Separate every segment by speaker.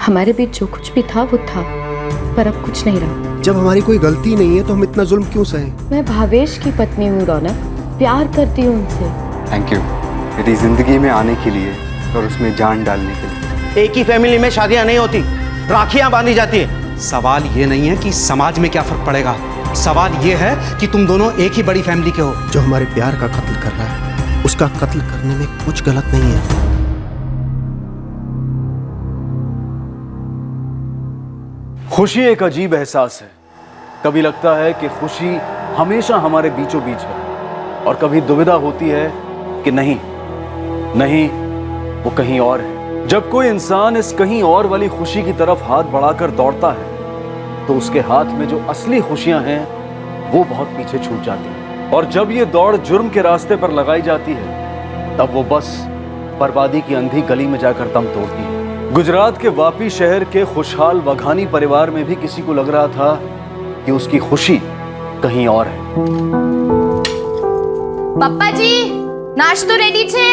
Speaker 1: हमारे बीच जो कुछ भी था वो था, पर अब कुछ नहीं रहा।
Speaker 2: जब हमारी कोई गलती नहीं है तो हम इतना जुल्म क्यों सहें?
Speaker 1: मैं भावेश की पत्नी हूँ रौनक, प्यार करती हूँ उनसे।
Speaker 3: थैंक यू मेरी जिंदगी में आने के लिए और उसमें जान डालने के लिए।
Speaker 4: एक ही फैमिली में शादियां नहीं होती, राखियां बांधी जाती है।
Speaker 5: सवाल ये नहीं है कि समाज में क्या फर्क पड़ेगा, सवाल ये है कि तुम दोनों एक ही बड़ी फैमिली के हो।
Speaker 2: जो हमारे प्यार का कत्ल कर रहा है उसका कत्ल करने में कुछ गलत नहीं है।
Speaker 6: खुशी एक अजीब एहसास है। कभी लगता है कि खुशी हमेशा हमारे बीचों बीच है और कभी दुविधा होती है कि नहीं वो कहीं और है। जब कोई इंसान इस कहीं और वाली खुशी की तरफ हाथ बढ़ाकर दौड़ता है तो उसके हाथ में जो असली खुशियां हैं वो बहुत पीछे छूट जाती हैं। और जब ये दौड़ जुर्म के रास्ते पर लगाई जाती है तब वो बस बर्बादी की अंधी गली में जाकर दम तोड़ती है। गुजरात के वापी शहर के खुशहाल वघानी परिवार में भी किसी को लग रहा था कि उसकी खुशी कहीं और है।
Speaker 7: पप्पा जी, नाश्तो रेडी छे।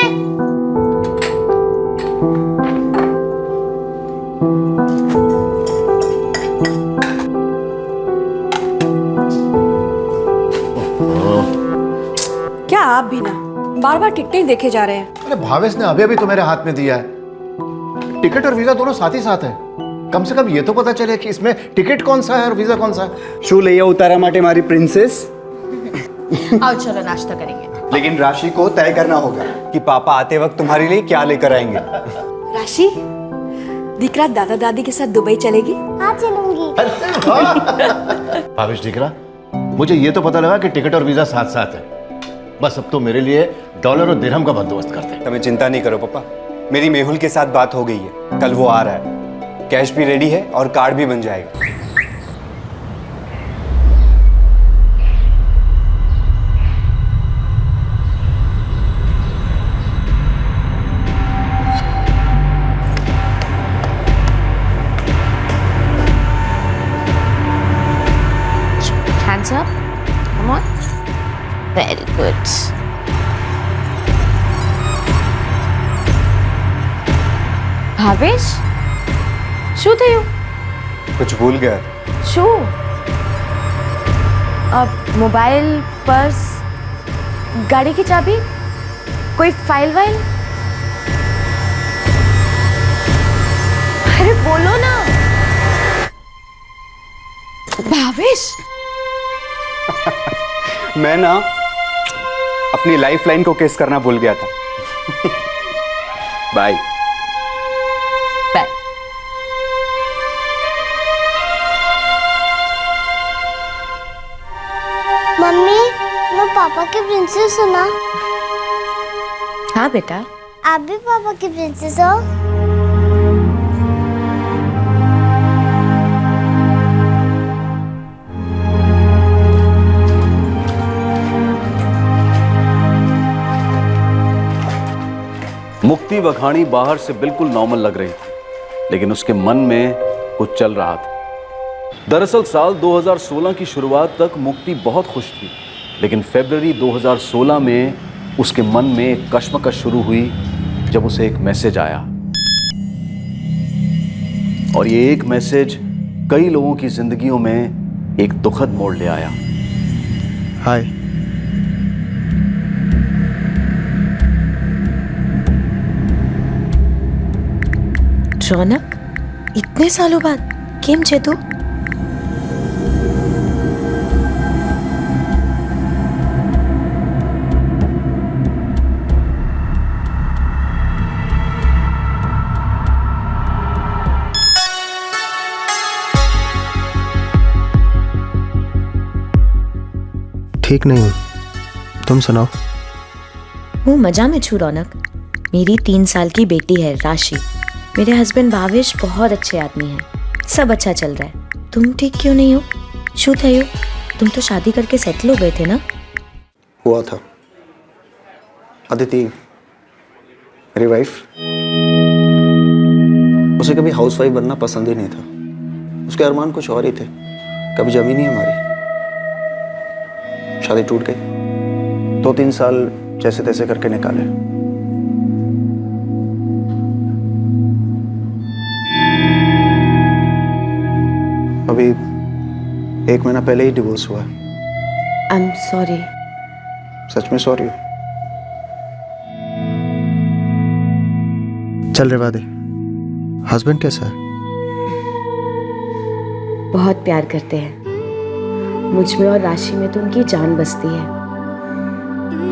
Speaker 8: क्या आप भी ना बार बार टिकटें देखे जा रहे हैं?
Speaker 9: अरे भावेश ने अभी अभी तो मेरे हाथ में दिया है। टिकट और वीजा दोनों साथ ही साथ है। कम से कम ये तो पता चले कि इसमें टिकट कौन सा है और वीजा कौन सा है।
Speaker 3: शू ले उतारा माटे मारी प्रिंसेस।
Speaker 7: आओ चलो नाश्ता करेंगे।
Speaker 3: लेकिन राशि को तय करना होगा कि पापा आते वक्त तुम्हारे लिए क्या लेकर आएंगे।
Speaker 8: राशि, दीकरा दादा दादी के साथ दुबई चलेगी?
Speaker 10: हाँ चलूंगी।
Speaker 9: भावेश दिख रहा, मुझे ये तो पता लगा कि टिकट और वीजा साथ साथ है। बस अब तो मेरे लिए डॉलर और दिरहम का बंदोबस्त करते हैं।
Speaker 3: तुम्हें चिंता नहीं करो पापा, मेरी मेहुल के साथ बात हो गई है, कल वो आ रहा है, कैश भी रेडी है और कार्ड भी बन जाएगा।
Speaker 7: Hands up. Come on. Very good. Bhavesh, શું થયું?
Speaker 3: कुछ भूल गया?
Speaker 7: શું? મોબાઈલ, પર્સ, ગાડી की चाबी, कोई फाइल वाइल? अरे बोलो ना भावेश।
Speaker 3: मैं ना अपनी लाइफ लाइन को किस करना भूल गया था। बाय।
Speaker 7: बाय।
Speaker 10: मम्मी, मैं पापा की प्रिंसेस हूँ ना?
Speaker 7: हाँ बेटा।
Speaker 10: आप भी पापा की प्रिंसेस हो?
Speaker 6: मुक्ति वघानी बाहर से बिल्कुल नॉर्मल लग रही थी, लेकिन उसके मन में कुछ चल रहा था। दरअसल साल 2016 की शुरुआत तक मुक्ति बहुत खुश थी, लेकिन फरवरी 2016 में उसके मन में एक कश्मकश शुरू हुई जब उसे एक मैसेज आया। और ये एक मैसेज कई लोगों की जिंदगियों में एक दुखद मोड़ ले आया।
Speaker 2: हाय,
Speaker 7: रौनक, इतने सालों बाद केम छे तू?
Speaker 2: ठीक नहीं हूँ, तुम सुनाओ।
Speaker 7: हूँ मजा में छू रौनक। मेरी 3 साल की बेटी है राशि। मेरे हस्बैंड भावेश बहुत अच्छे आदमी हैं, सब अच्छा चल रहा है। तुम ठीक क्यों नहीं हो? शू थयो? तुम तो शादी करके सेटल हो गए थे ना?
Speaker 2: हुआ था। अदिति, मेरी वाइफ, उसे कभी हाउसवाइफ बनना पसंद ही नहीं था। उसके अरमान कुछ और ही थे। कभी जमी नहीं हमारी, शादी टूट गई। 2-3 साल जैसे तैसे करके निकाले। अभी 1 महीना पहले ही डिवोर्स हुआ है।
Speaker 7: I am sorry.
Speaker 2: सच में सॉरी हो। चल रे वादे, हस्बैंड कैसा है?
Speaker 7: बहुत प्यार करते हैं। मुझ में और राशि में तो उनकी जान बसती है।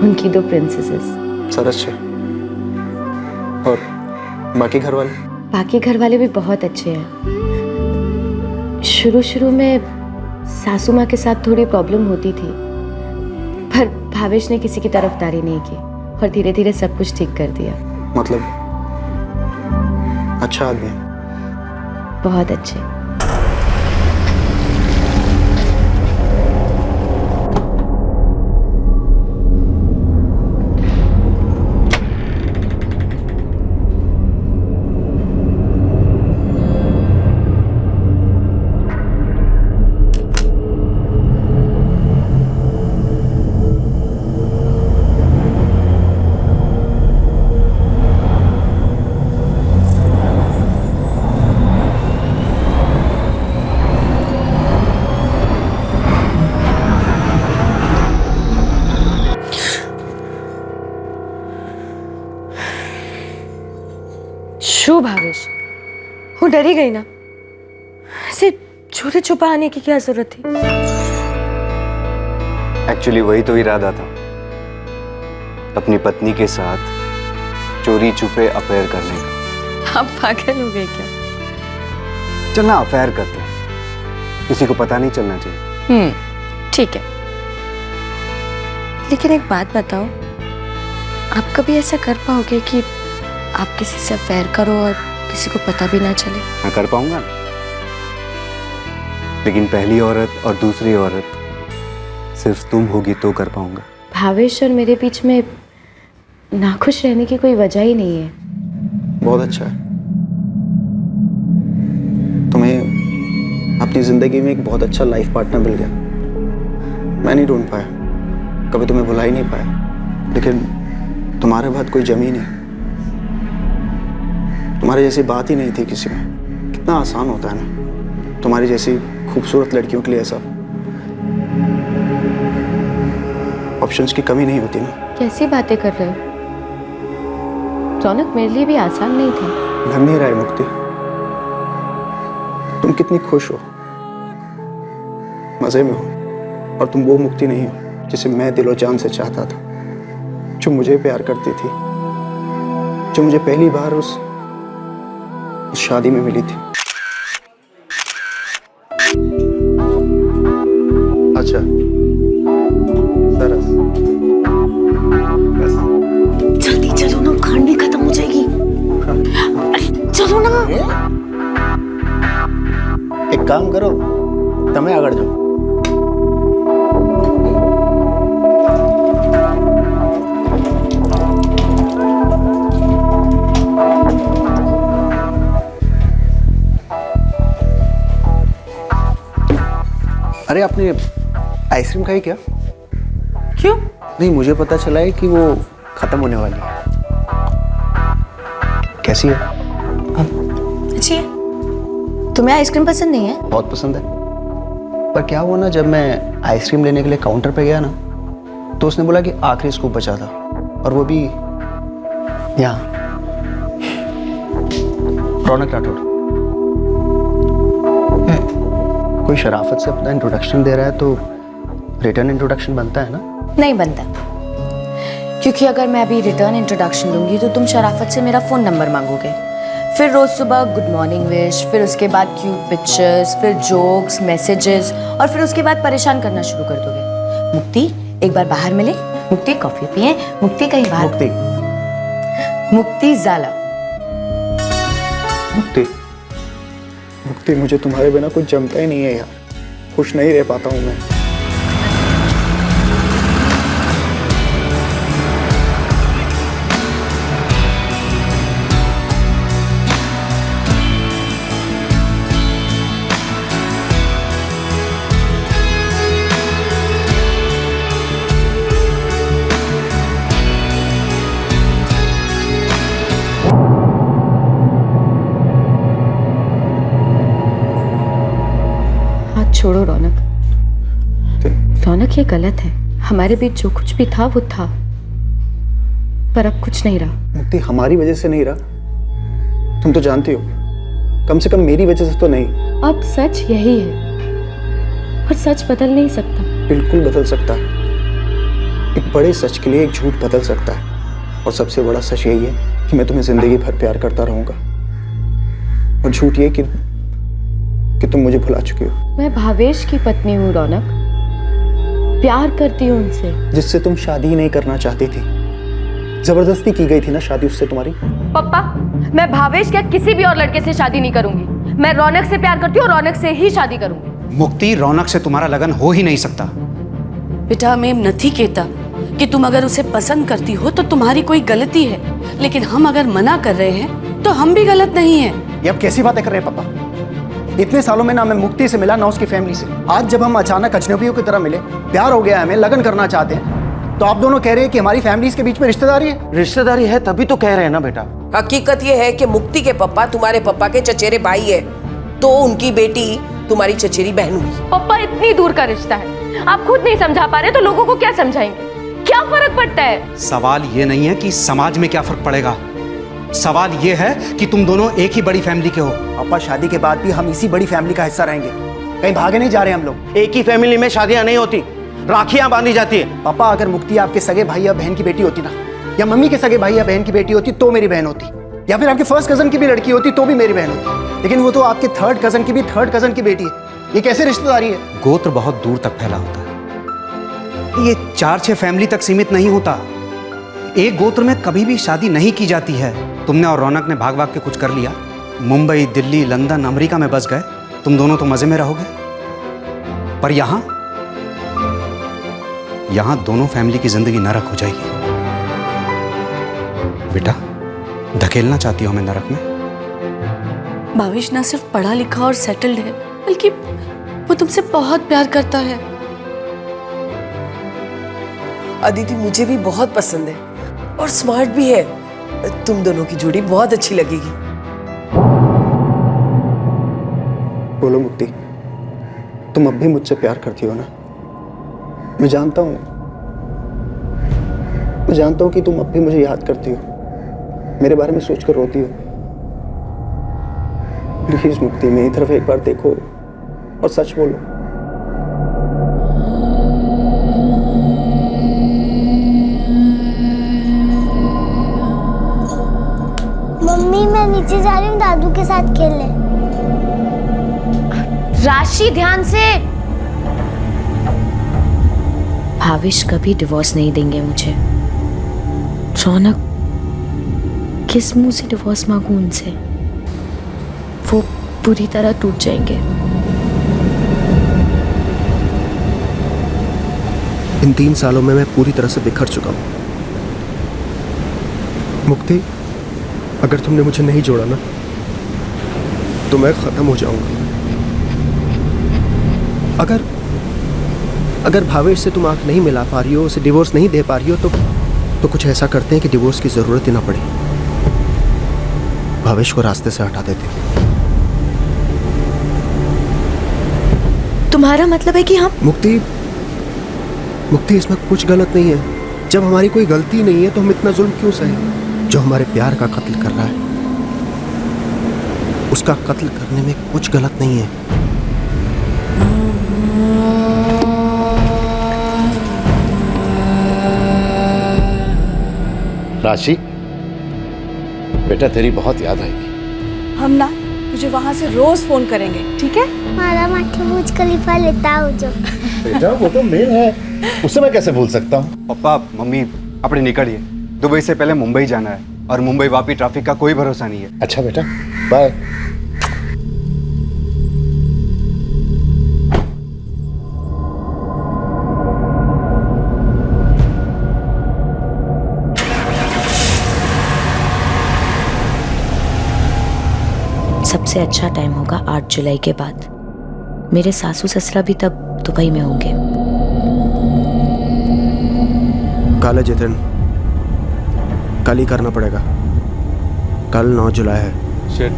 Speaker 7: उनकी 2 प्रिंसेसेस।
Speaker 2: सर अच्छे। और बाकी घर वाले?
Speaker 7: बाकी घर वाले भी बहुत अच्छे हैं। शुरू में सासू माँ के साथ थोड़ी प्रॉब्लम होती थी, पर भावेश ने किसी की तरफदारी नहीं की और धीरे धीरे सब कुछ ठीक कर दिया।
Speaker 2: मतलब अच्छा आदमी है?
Speaker 7: बहुत अच्छे। शू भावेश, वो डरी गई ना। ऐसे छुपे छुपा आने की क्या जरूरत थी?
Speaker 3: एक्चुअली वही तो इरादा था, अपनी पत्नी के साथ चोरी छुपे अफेयर करने का।
Speaker 7: आप पागल हो गए क्या?
Speaker 3: चलना अफेयर करते हैं, किसी को पता नहीं चलना चाहिए।
Speaker 7: ठीक है, लेकिन एक बात बताओ, आप कभी ऐसा कर पाओगे कि आप किसी से अफेयर करो और किसी को पता भी ना चले?
Speaker 3: मैं कर पाऊंगा ना, लेकिन पहली औरत और दूसरी औरत सिर्फ तुम होगी तो कर पाऊंगा।
Speaker 7: भावेश और मेरे बीच में नाखुश रहने की कोई वजह ही नहीं है।
Speaker 2: बहुत अच्छा है। तुम्हें अपनी जिंदगी में एक बहुत अच्छा लाइफ पार्टनर मिल गया। मैं नहीं ढूंढ पाया, कभी तुम्हें भुला ही नहीं पाया, लेकिन तुम्हारे बाद कोई जमी नहीं। तुम्हारे जैसी बात ही नहीं थी किसी में। कितना आसान होता है ना तुम्हारी जैसी खूबसूरत लड़कियों के लिए ऐसा। ऑप्शंस की कमी नहीं होती ना।
Speaker 7: कैसी बातें कर रहे हो रौनक? मेरे लिए भी आसान नहीं था।
Speaker 2: लग नहीं रहा है मुक्ति, तुम कितनी खुश हो, मजे में हो, और तुम वो मुक्ति नहीं हो जिसे मैं दिलो जान से चाहता था, जो मुझे प्यार करती थी, जो मुझे पहली बार उस शादी में मिली थी। अच्छा सरस, बस
Speaker 7: जल्दी चलो ना, खांडी खत्म हो जाएगी। चलो ना।
Speaker 2: एक काम करो, તમે આગળ જાઓ। अरे आपने आइसक्रीम खाई क्या?
Speaker 7: क्यों?
Speaker 2: नहीं, मुझे पता चला है कि वो खत्म होने वाली है। कैसी है?
Speaker 7: अच्छी है। तुम्हें आइसक्रीम पसंद नहीं है?
Speaker 2: बहुत पसंद है, पर क्या हुआ ना, जब मैं आइसक्रीम लेने के लिए काउंटर पे गया ना, तो उसने बोला कि आखिरी स्कूप बचा था, और वो भी यहाँ। रौनक राठौड़ कोई शराफत से अपना इंट्रोडक्शन दे रहा है तो रिटर्न इंट्रोडक्शन बनता है ना?
Speaker 7: नहीं बनता, क्योंकि अगर मैं अभी रिटर्न इंट्रोडक्शन दूंगी तो तुम शराफत से मेरा फ़ोन नंबर मांगोगे, फिर रोज़ सुबह गुड मॉर्निंग विश, फिर उसके बाद क्यूट पिक्चर्स, फिर जोक्स, मैसेजेस, और फिर उसके बाद परेशान करना शुरू कर दोगे। मुक्ति, एक बार बाहर मिले। मुक्ति, कॉफ़ी पिए। मुक्ति, कहीं बाहर।
Speaker 2: मुक्ति,
Speaker 7: मुक्ति ज़ाला।
Speaker 2: मुक्ति, मुक्ति, मुझे तुम्हारे बिना कुछ जमता ही नहीं है यार। खुश नहीं रह पाता हूँ मैं।
Speaker 1: छोड़ो रौनक। रौनक, ये गलत है। हमारे बीच जो कुछ भी था वो था, पर अब कुछ नहीं रहा।
Speaker 2: मुक्ति, हमारी वजह से नहीं रहा, तुम तो जानती हो। कम से कम मेरी वजह से तो नहीं।
Speaker 1: अब सच यही है, और सच बदल नहीं सकता।
Speaker 2: बिल्कुल बदल सकता है। एक बड़े सच के लिए एक झूठ बदल सकता है, और सबसे बड़ा सच यही है कि मैं तुम्हें जिंदगी भर प्यार करता रहूंगा, और झूठ ये कि तुम मुझे भुला चुकी हो।
Speaker 1: मैं भावेश की पत्नी हूँ रौनक, प्यार करती हूँ उनसे।
Speaker 2: जिससे तुम शादी नहीं करना चाहती थी, जबरदस्ती की गई थी ना शादी उससे तुम्हारी।
Speaker 11: पप्पा, मैं भावेश क्या किसी भी और लड़के से शादी नहीं करूंगी। मैं रौनक से प्यार करती हूँ और रौनक से ही शादी करूंगी।
Speaker 5: मुक्ति, रौनक से तुम्हारा लगन हो ही नहीं सकता।
Speaker 8: बेटा, मैं नहीं कहता कि तुम अगर उसे पसंद करती हो तो तुम्हारी कोई गलती है, लेकिन हम अगर मना कर रहे हैं तो हम भी गलत नहीं है।
Speaker 2: ये अब कैसी बातें कर रहे हैं पापा? इतने सालों में ना मैं मुक्ति से मिला ना उसकी फैमिली से। आज जब हम अचानक अजनबियों की तरह मिले, प्यार हो गया, हमें लगन करना चाहते हैं, तो आप दोनों कह रहे हैं कि हमारी फैमिलीज के बीच में रिश्तेदारी है।
Speaker 4: रिश्तेदारी है तभी तो कह रहे हैं ना बेटा।
Speaker 12: हकीकत ये है कि मुक्ति के पापा तुम्हारे पापा के चचेरे भाई है, तो उनकी बेटी तुम्हारी चचेरी बहन हुई।
Speaker 11: पप्पा, इतनी दूर का रिश्ता है, आप खुद नहीं समझा पा रहे तो लोगों को क्या समझाएंगे? क्या फर्क पड़ता है?
Speaker 5: सवाल ये नहीं है कि समाज में क्या फर्क पड़ेगा, सवाल ये है कि तुम दोनों एक ही बड़ी फैमिली के हो।
Speaker 2: पापा, शादी के बाद भी हम इसी बड़ी फैमिली का हिस्सा रहेंगे, कहीं भागे नहीं जा रहे हम लोग।
Speaker 4: एक ही फैमिली में शादियां नहीं होती, राखियां बांधी जाती है।
Speaker 2: पापा, अगर मुक्ति आपके सगे भाई या बहन की बेटी होती ना, या मम्मी के सगे भाई या बहन की बेटी होती तो मेरी बहन होती, या फिर आपके फर्स्ट कजन की भी लड़की होती तो भी मेरी बहन होती, लेकिन वो तो आपके थर्ड कजन की भी थर्ड कजन की बेटी है। ये कैसे रिश्तेदारी है?
Speaker 5: गोत्र बहुत दूर तक फैला होता है, ये 4-6 फैमिली तक सीमित नहीं होता। एक गोत्र में कभी भी शादी नहीं की जाती है। तुमने और रौनक ने भाग भाग के कुछ कर लिया, मुंबई, दिल्ली, लंदन, अमेरिका में बस गए, तुम दोनों तो मजे में रहोगे। पर यहां दोनों फैमिली की जिंदगी नरक हो जाएगी। बेटा, धकेलना चाहती हो हमें नरक में?
Speaker 8: भावेश ना सिर्फ पढ़ा लिखा और सेटल्ड है, बल्कि वो तुमसे बहुत प्यार करता है।
Speaker 12: अदिति मुझे भी बहुत पसंद है और स्मार्ट भी है। तुम दोनों की जोड़ी बहुत अच्छी लगेगी।
Speaker 2: बोलो मुक्ति, तुम अब भी मुझसे प्यार करती हो ना? मैं जानता हूं कि तुम अब भी मुझे याद करती हो, मेरे बारे में सोचकर रोती हो। प्लीज मुक्ति, मेरी तरफ एक बार देखो और सच बोलो।
Speaker 10: मम्मी, मैं नीचे जा रही हूँ दादू के साथ खेलने।
Speaker 7: राशि, ध्यान से। भावेश कभी डिवोर्स नहीं देंगे मुझे। रौनक, किस मुंह से डिवोर्स मांगू उनसे? वो पूरी तरह टूट जाएंगे।
Speaker 2: इन 3 सालों में मैं पूरी तरह से बिखर चुका हूं। मुक्ति, अगर तुमने मुझे नहीं जोड़ा ना, तो मैं खत्म हो जाऊंगा। अगर भावेश से तुम आंख नहीं मिला पा रही हो, उसे डिवोर्स नहीं दे पा रही हो, तो कुछ ऐसा करते हैं कि डिवोर्स की जरूरत ही ना पड़े। भावेश को रास्ते से हटा देते हैं।
Speaker 7: तुम्हारा मतलब है कि हम?
Speaker 2: मुक्ति, इसमें कुछ गलत नहीं है। जब हमारी कोई गलती नहीं है तो हम इतना जुल्म क्यों सहे? जो हमारे प्यार का कत्ल कर रहा है, उसका कत्ल करने में कुछ गलत नहीं है।
Speaker 9: राशि, बेटा तेरी बहुत याद आएगी।
Speaker 8: हम ना तुझे वहां से रोज फोन करेंगे, ठीक है?
Speaker 10: हमारा माथे बुर्ज खलीफा लेता हो जो।
Speaker 9: बेटा वो तो मेल है, उसे मैं कैसे भूल सकता हूँ?
Speaker 3: पप्पा, मम्मी, अपने निकलिए। दुबई से पहले मुंबई जाना है, और मुंबई वापी ट्रैफिक का कोई भरोसा नहीं है।
Speaker 9: अच्छा बेटा, बाय।
Speaker 7: सबसे अच्छा टाइम होगा 8 जुलाई के बाद। मेरे सासू ससुरा भी तब दुबई में होंगे।
Speaker 2: कल है जितिन, कल ही करना पड़ेगा। कल 9 जुलाई है।
Speaker 3: शिट,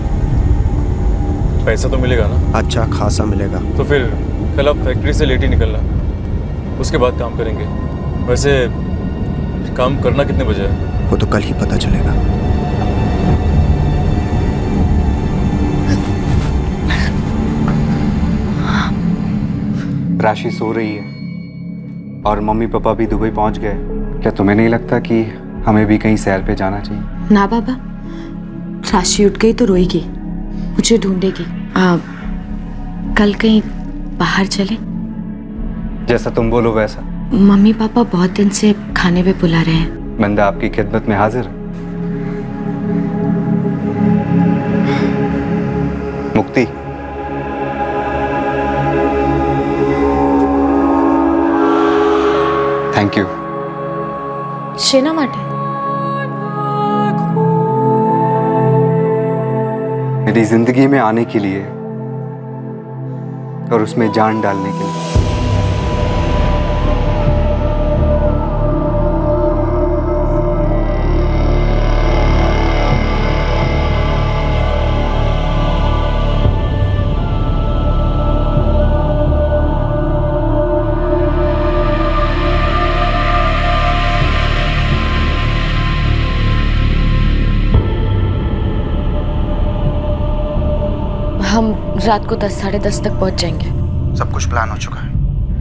Speaker 13: पैसा तो मिलेगा ना?
Speaker 2: अच्छा खासा मिलेगा।
Speaker 13: तो फिर कल आप फैक्ट्री से लेट ही निकलना, उसके बाद काम करेंगे। वैसे काम करना कितने बजे है?
Speaker 2: वो तो कल ही पता चलेगा।
Speaker 3: राशि सो रही है और मम्मी पापा भी दुबई पहुंच गए। क्या तुम्हें नहीं लगता कि हमें भी कहीं सैर पे जाना चाहिए?
Speaker 1: ना बाबा, राशि उठ गई तो रोएगी, मुझे ढूंढेगी। कल कहीं बाहर चले?
Speaker 3: जैसा तुम बोलो वैसा।
Speaker 1: मम्मी पापा बहुत दिन से खाने पे बुला रहे हैं।
Speaker 3: बंदा आपकी खिदमत में हाजिर है। मुक्ति, थैंक यू।
Speaker 1: शेना माटे
Speaker 3: मेरी जिंदगी में आने के लिए और उसमें जान डालने के लिए।
Speaker 1: हम रात को 10 साढ़े 10 तक पहुंच जाएंगे।
Speaker 2: सब कुछ प्लान हो चुका है।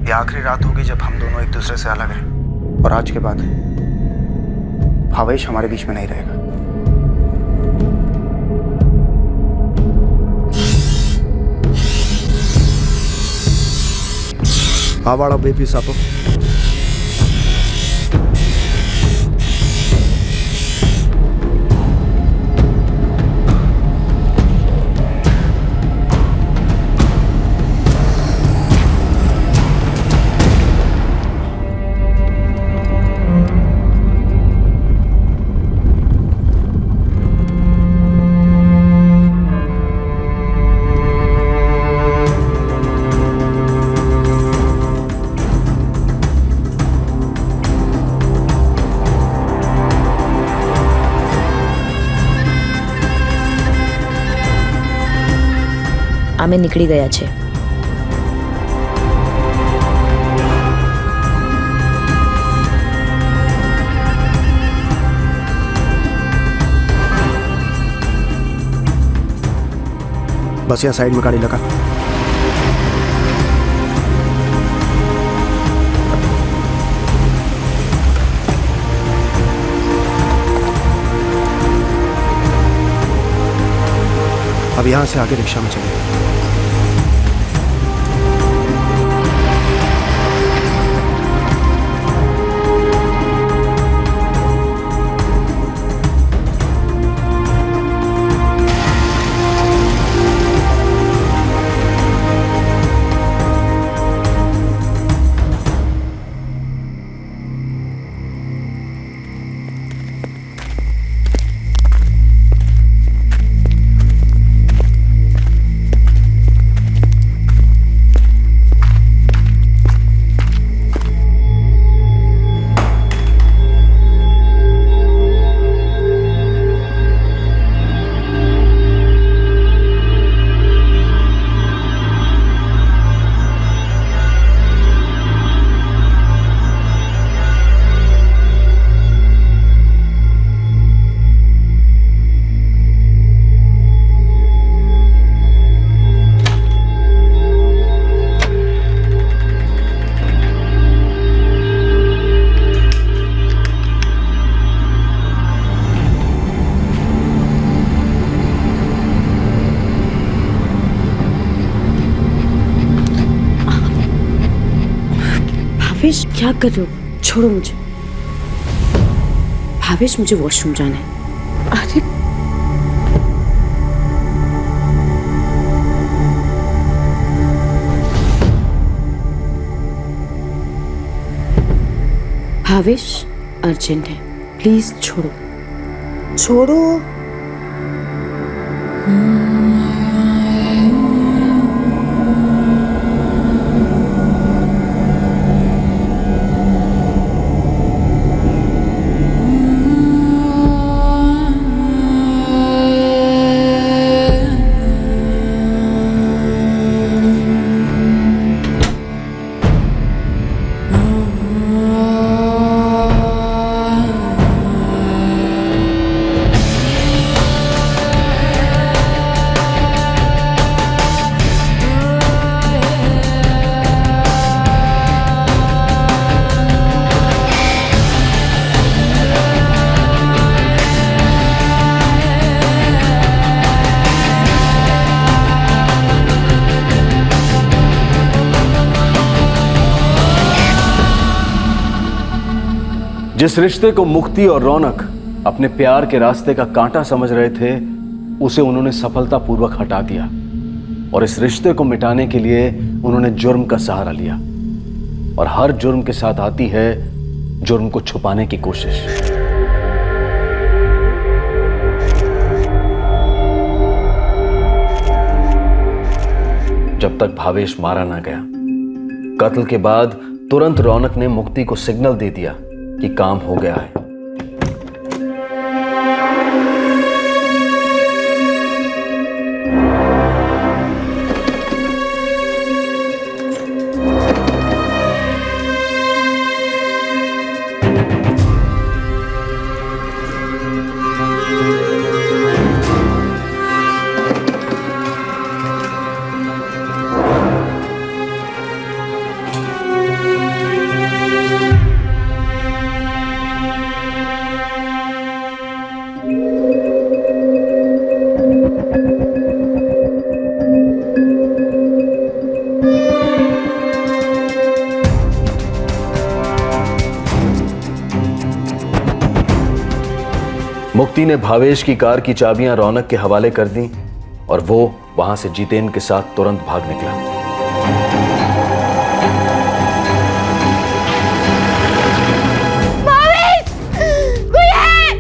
Speaker 2: ये आखिरी रात होगी जब हम दोनों एक दूसरे से अलग हैं, और आज के बाद भावेश हमारे बीच में नहीं रहेगा। आवाड़ा बेबी सापो।
Speaker 7: અમે નીકળી ગયા છે।
Speaker 2: बस यहाँ साइड में गाड़ी लगा। अब यहाँ से आगे रिक्शा में चले।
Speaker 1: भावेश क्या कर रहे हो? छोड़ो मुझे। भावेश मुझे वॉशरूम जाना है। अरे भावेश अर्जेंट है, प्लीज छोड़ो। छोड़ो।
Speaker 6: जिस रिश्ते को मुक्ति और रौनक अपने प्यार के रास्ते का कांटा समझ रहे थे, उसे उन्होंने सफलतापूर्वक हटा दिया और इस रिश्ते को मिटाने के लिए उन्होंने जुर्म का सहारा लिया। और हर जुर्म के साथ आती है जुर्म को छुपाने की कोशिश। जब तक भावेश मारा ना गया, कत्ल के बाद तुरंत रौनक ने मुक्ति को सिग्नल दे दिया कि काम हो गया है। मुक्ति ने भावेश की कार की चाबियां रौनक के हवाले कर दी और वो वहां से जितेन के साथ तुरंत भाग निकला।
Speaker 10: भावेश! कोई है!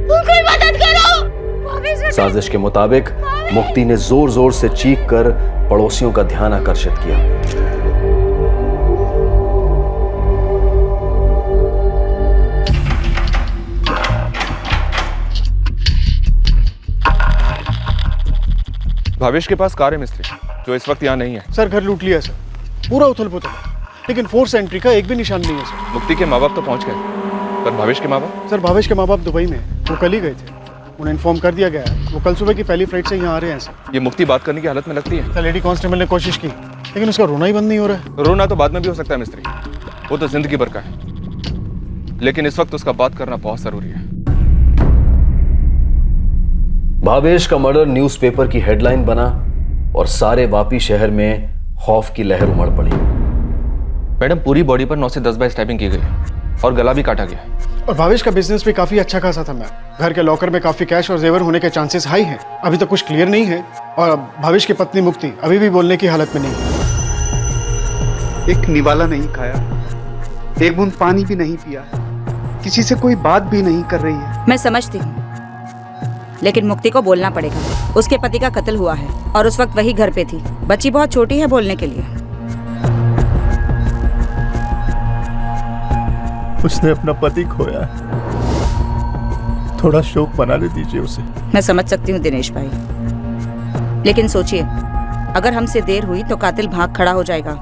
Speaker 10: कोई मदद करो!
Speaker 6: साजिश के मुताबिक मुक्ति ने जोर जोर से चीख कर पड़ोसियों का ध्यान आकर्षित किया।
Speaker 13: भावेश के पास कार है मिस्त्री, जो इस वक्त यहाँ नहीं है।
Speaker 9: सर घर लूट लिया सर, पूरा उथल पुथल है, लेकिन फोर्स एंट्री का एक भी निशान नहीं है सर।
Speaker 13: मुक्ति के माँ बाप तो पहुँच गए, पर भावेश के माँ बाप?
Speaker 9: सर भावेश के माँ बाप दुबई में हैं। वो कल ही गए थे, उन्हें इन्फॉर्म कर दिया गया है। वो कल सुबह की पहली फ्लाइट से यहाँ आ रहे हैं सर।
Speaker 13: ये मुक्ति बात करने की हालत में लगती है?
Speaker 9: सर लेडी कांस्टेबल ने कोशिश की, लेकिन उसका रोना ही बंद नहीं हो रहा है।
Speaker 13: रोना तो बाद में भी हो सकता है मिस्त्री, वो तो जिंदगी भर का है, लेकिन इस वक्त उसका बात करना बहुत जरूरी है।
Speaker 6: भावेश का मर्डर न्यूज़पेपर की हेडलाइन बना और सारे वापी शहर में खौफ की लहर उमड़ पड़ी।
Speaker 13: मैडम, पूरी बॉडी पर 9 से 10 बार स्टैबिंग की गई और गला भी काटा गया।
Speaker 9: और भावेश का बिजनेस भी काफी अच्छा खासा था मैम। घर के लॉकर में काफी कैश और जेवर होने के चांसेस हाई हैं। अभी तक कुछ क्लियर नहीं है और भावेश की पत्नी मुक्ति अभी भी बोलने की हालत में नहीं है।
Speaker 5: एक निवाला नहीं खाया, एक बूंद पानी भी नहीं पिया, किसी से कोई बात भी नहीं कर रही है।
Speaker 14: मैं समझती हूँ, लेकिन मुक्ति को बोलना पड़ेगा। उसके पति का कत्ल हुआ है और उस वक्त वही घर पे थी। बच्ची बहुत छोटी है बोलने के लिए।
Speaker 9: उसने अपना पति खोया है, थोड़ा शोक मनाने दीजिए उसे।
Speaker 14: मैं समझ सकती हूँ दिनेश भाई, लेकिन सोचिए, अगर हमसे देर हुई तो कातिल भाग खड़ा हो जाएगा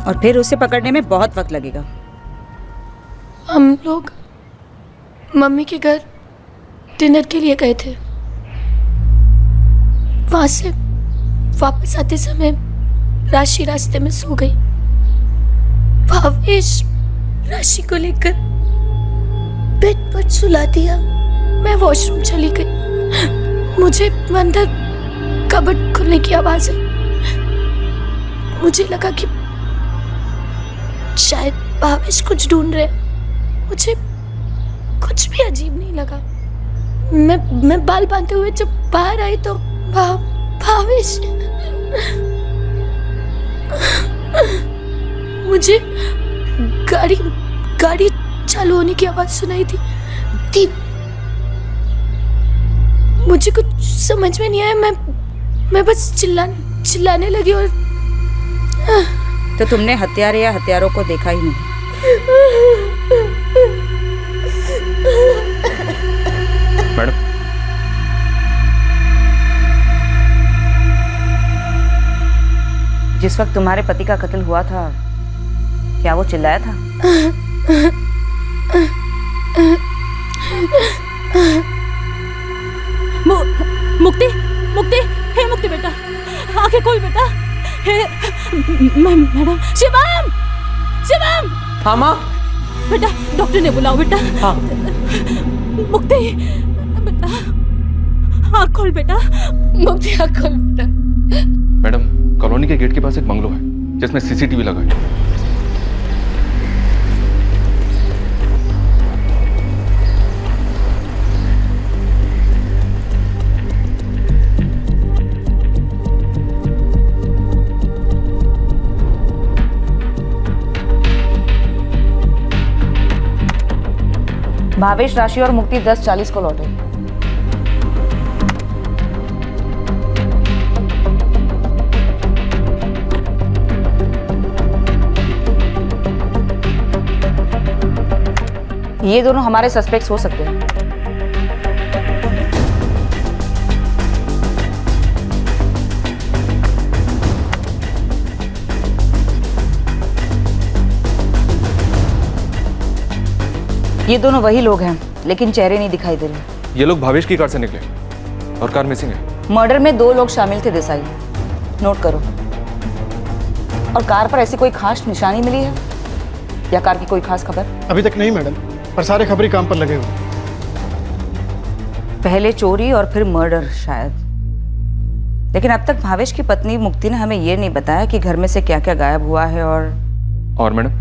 Speaker 14: और फिर उसे पकड़ने में बहुत वक्त लगेगा।
Speaker 10: हम लोग मम्मी के घर डिनर के लिए गए थे। वहां से वापस आते समय राशि रास्ते में सो गई। भावेश राशि को लेकर बेड पर सुला दिया। मैं वॉशरूम चली गई। मुझे अंदर कबर्ड खुलने की आवाज आई। मुझे लगा कि शायद भावेश कुछ ढूंढ रहे हैं। मुझे कुछ भी अजीब नहीं लगा। मैं बाल बांधते हुए जब बाहर आई तो भावेश मुझे गाड़ी चालू होने की आवाज सुनाई थी। मुझे कुछ समझ में नहीं आया। मैं बस चिल्लाने लगी और
Speaker 14: तो तुमने हत्यारे या हत्यारों को देखा ही नहीं?
Speaker 13: मैडम,
Speaker 14: जिस वक्त तुम्हारे पति का कत्ल हुआ था, क्या वो चिल्लाया था?
Speaker 8: मुक्ति, मुक्ति, हे मुक्ति बेटा, आगे खोल बेटा। हे मैडम, शिवम, शिवम।
Speaker 12: हाँ माँ।
Speaker 8: बेटा डॉक्टर ने बुलाओ बेटा।
Speaker 12: हाँ।
Speaker 8: मुक्ति बेटा, आँख खोल बेटा। मुक्ति आँख खोल बेटा।
Speaker 13: मैडम, कॉलोनी के गेट के पास एक बंगलो है जिसमें सीसीटीवी लगा है।
Speaker 14: भावेश, राशि और मुक्ति 10:40 को लौटे। ये दोनों हमारे सस्पेक्ट्स हो सकते हैं। ये दोनों वही लोग हैं, लेकिन चेहरे नहीं दिखाई दे रहे।
Speaker 13: ये लोग भावेश की कार से निकले और कार मिसिंग है।
Speaker 14: मर्डर में 2 लोग शामिल थे देसाई, नोट करो। और कार पर ऐसी कोई खास निशानी मिली है या कार की कोई खास खबर?
Speaker 9: अभी तक नहीं मैडम, पर सारे खबरी काम पर लगे हुए।
Speaker 14: पहले चोरी और फिर मर्डर शायद। लेकिन अब तक भावेश की पत्नी मुक्ति ने हमें ये नहीं बताया कि घर में से क्या क्या गायब हुआ है। और
Speaker 13: मैडम,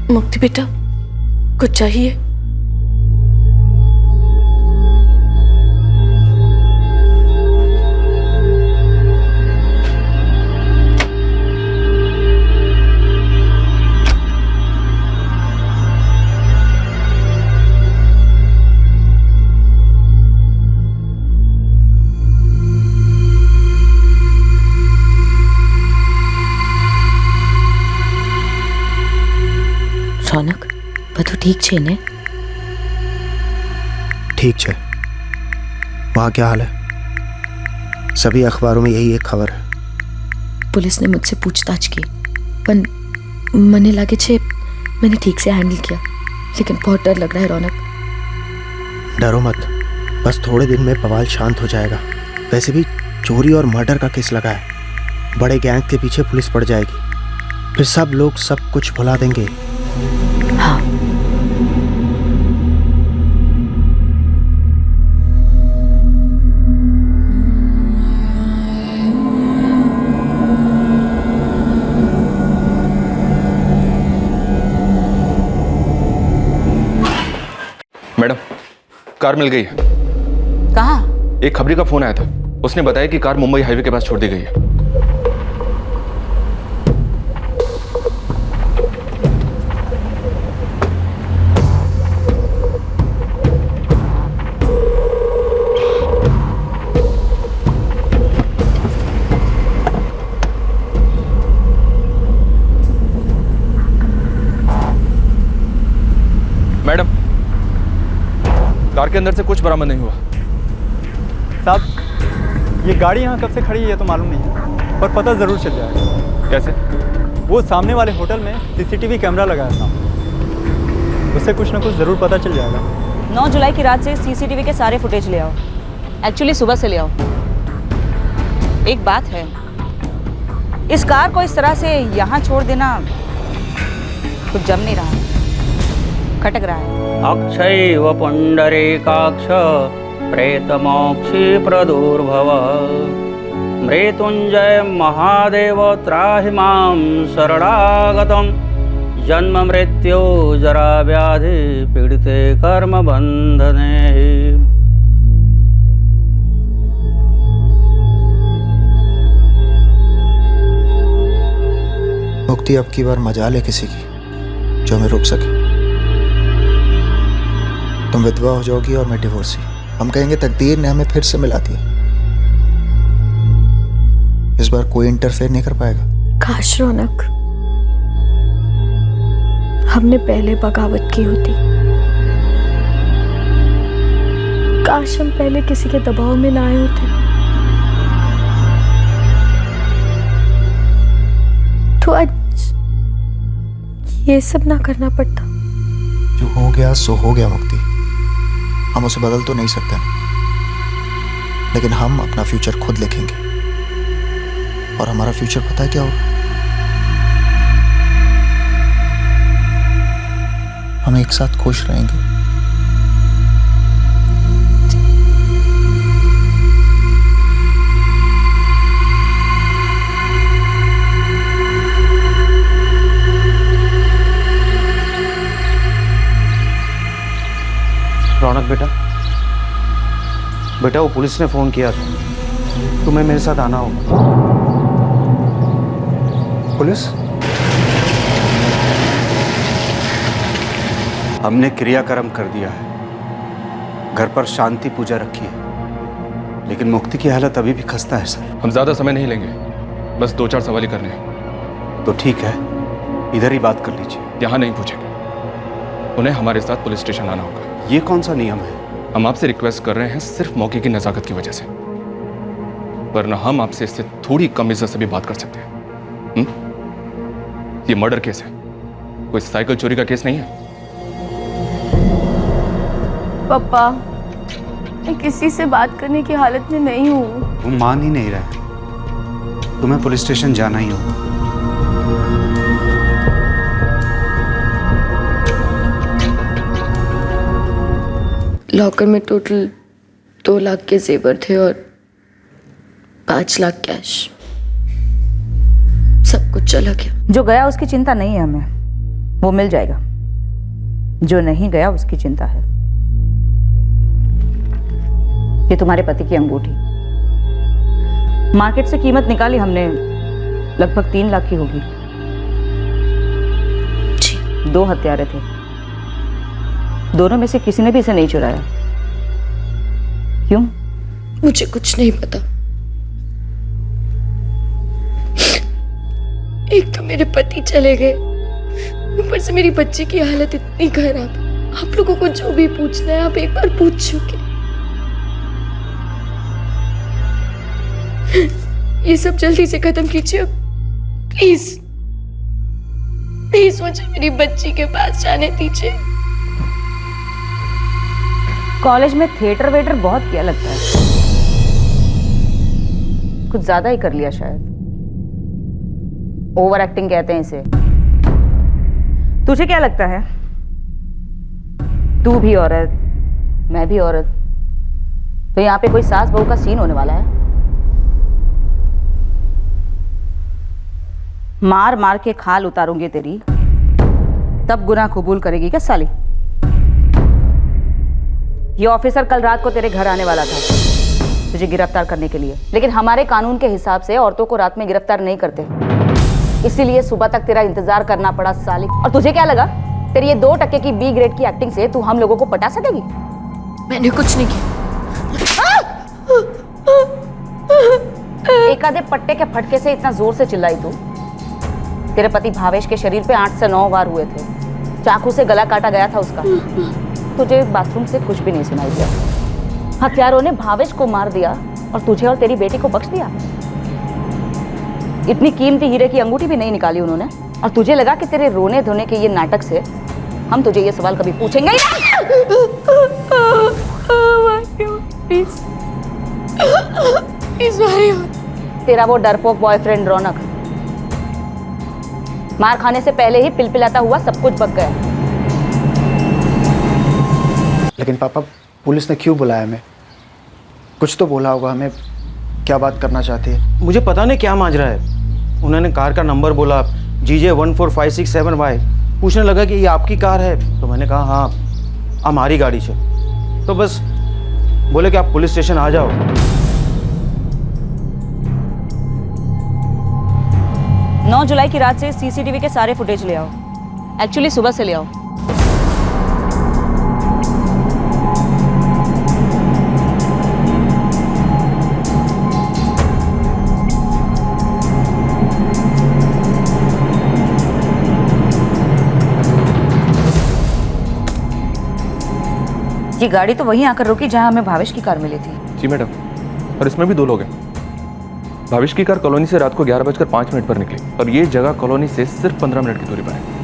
Speaker 10: मुक्ति बेटा, कुछ चाहिए?
Speaker 7: रौनक, બધું ઠીક છે ને?
Speaker 2: ठीक है। वहाँ क्या हाल है? सभी अखबारों में यही एक खबर है।
Speaker 7: पुलिस ने मुझसे पूछताछ की, पर मने लागे छे मैंने ठीक से हैंडल किया, लेकिन बहुत डर लग रहा है रौनक।
Speaker 2: डरो मत, बस थोड़े दिन में बवाल शांत हो जाएगा। वैसे भी चोरी और मर्डर का केस लगा है, बड़े गैंग के पीछे पुलिस पड़ जाएगी, फिर सब लोग सब कुछ भुला देंगे।
Speaker 7: हाँ।
Speaker 13: मैडम, कार मिल गई है।
Speaker 14: कहाँ?
Speaker 13: एक खबरी का फोन आया था, उसने बताया कि कार मुंबई हाईवे के पास छोड़ दी गई है। मैडम, कार के अंदर से कुछ बरामद नहीं हुआ।
Speaker 15: साहब, ये गाड़ी यहाँ कब से खड़ी है ये तो मालूम नहीं है, पर पता ज़रूर चल जाएगा।
Speaker 13: कैसे?
Speaker 15: वो सामने वाले होटल में सीसीटीवी कैमरा लगाया था, उससे कुछ ना कुछ ज़रूर पता चल जाएगा।
Speaker 14: 9 जुलाई की रात से सीसीटीवी के सारे फुटेज ले आओ। एक्चुअली सुबह से ले आओ। एक बात है, इस कार को इस तरह से यहाँ छोड़ देना कुछ जम नहीं रहा, खटक रहा है।
Speaker 16: अक्षयैव पुण्डरीकाक्ष प्रेतमोक्षी प्रदुर्भव मृत्युंजय महादेव त्राहि मां शरणागतं जन्म मृत्यु जरा व्याधि पीड़िते कर्म बंधने।
Speaker 2: मुक्ति अब की बार मजाल है किसी की जो हमें रोक सके। तुम विधवा हो जाओगी और मैं डिवोर्सी। हम कहेंगे तकदीर ने हमें फिर से मिला दिया। इस बार कोई इंटरफेयर नहीं कर पाएगा।
Speaker 10: काश रौनक, हमने पहले बगावत की होती। काश हम पहले किसी के दबाव में ना आए होते, तो आज ये सब ना करना पड़ता।
Speaker 2: जो हो गया सो हो गया मुक्ति, हम उसे बदल तो नहीं सकते, लेकिन हम अपना फ्यूचर खुद लिखेंगे। और हमारा फ्यूचर पता है क्या होगा? हम एक साथ खुश रहेंगे।
Speaker 5: बेटा वो पुलिस ने फ़ोन किया था, तुम्हें मेरे साथ आना होगा।
Speaker 2: पुलिस?
Speaker 5: हमने क्रियाक्रम कर दिया है, घर पर शांति पूजा रखी है, लेकिन मुक्ति की हालत अभी भी खस्ता है सर।
Speaker 13: हम ज़्यादा समय नहीं लेंगे, बस 2-4 सवाल ही करने हैं।
Speaker 5: तो ठीक है, इधर ही बात कर लीजिए।
Speaker 13: यहाँ नहीं पूछेंगे, उन्हें हमारे साथ पुलिस स्टेशन आना होगा।
Speaker 5: ये कौन सा नियम है? हम
Speaker 13: आपसे रिक्वेस्ट कर रहे हैं सिर्फ मौके की नज़ाकत की वजह से, वरना हम आपसे इससे थोड़ी कम इज्जत से भी बात कर सकते हैं। ये मर्डर केस है, कोई साइकिल चोरी का केस नहीं है।
Speaker 11: पापा, मैं किसी से बात करने की हालत में नहीं हूँ।
Speaker 5: तुम मान ही नहीं रहे, तुम्हें पुलिस स्टेशन जाना ही होगा।
Speaker 10: लॉकर में टोटल 2 लाख के जेवर थे और 5 लाख कैश। सब कुछ चला गया।
Speaker 14: जो गया उसकी चिंता नहीं है हमें, वो मिल जाएगा। जो नहीं गया उसकी चिंता है। ये तुम्हारे पति की अंगूठी, मार्केट से कीमत निकाली हमने, लगभग 3 लाख की होगी। 2 हत्यारे थे, दोनों में से किसी ने भी इसे नहीं चुराया। क्यों?
Speaker 10: मुझे कुछ नहीं पता। एक तो मेरे पति चले गए, ऊपर से मेरी बच्ची की हालत इतनी खराब है। आप लोगों को जो भी पूछना है आप एक बार पूछ चुके। ये सब जल्दी से खत्म कीजिए प्लीज। प्लीज मुझे मेरी बच्ची के पास जाने दीजिए।
Speaker 14: कॉलेज में थिएटर वेटर बहुत किया लगता है, कुछ ज्यादा ही कर लिया शायद। ओवर एक्टिंग कहते हैं इसे। तुझे क्या लगता है, तू भी औरत, मैं भी औरत, तो यहाँ पे कोई सास बहू का सीन होने वाला है? मार मार के खाल उतारूंगी तेरी, तब गुनाह कबूल करेगी क्या साली? ये ऑफिसर कल रात को तेरे घर आने वाला था तुझे गिरफ्तार करने के लिए, लेकिन हमारे कानून के हिसाब से औरतों को रात में गिरफ्तार नहीं करते, इसीलिए सुबह तक तेरा इंतजार करना पड़ा साली। और तुझे क्या लगा तेरी ये 2% की B ग्रेड की एक्टिंग से तू हम लोगों को पटा सकेगी?
Speaker 10: मैंने कुछ नहीं किया।
Speaker 14: एक आधे पट्टे के फटके से इतना जोर से चिल्लाई तू? तेरे पति भावेश के शरीर पे 8 से 9 वार हुए थे, चाकू से गला काटा गया था उसका। तुझे बाथरूम से कुछ भी नहीं सुनाई दिया। हत्यारों ने भावेश को मार दिया और तुझे और तेरी बेटी को बख्श दिया। इतनी कीमती हीरे की अंगूठी भी नहीं निकाली उन्होंने, और तुझे लगा कि तेरे रोने धोने के ये नाटक से हम तुझे ये सवाल कभी पूछेंगे ही नहीं। तेरा वो डरपोक बॉयफ्रेंड रौनक मार खाने से पहले ही पिलपिलाता हुआ सब कुछ बक गया।
Speaker 2: लेकिन पापा, पुलिस ने क्यों बुलाया हमें? कुछ तो बोला होगा हमें, क्या बात करना चाहती है?
Speaker 4: मुझे पता नहीं क्या माजरा है। उन्होंने कार का नंबर बोला, GJ 14567Y। पूछने लगा कि ये आपकी कार है, तो मैंने कहा हाँ हमारी गाड़ी से। तो बस बोले कि आप पुलिस स्टेशन आ जाओ।
Speaker 14: 9 जुलाई की रात से CCTV के सारे फुटेज ले आओ। एक्चुअली सुबह से ले आओ। ये गाड़ी तो वहीं आकर रुकी जहां हमें भावेश की कार मिली थी।
Speaker 13: जी मैडम, और इसमें भी 2 लोग हैं। भावेश की कार कॉलोनी से रात को 11:05 पर निकली और ये जगह कॉलोनी से सिर्फ 15 मिनट की दूरी पर है।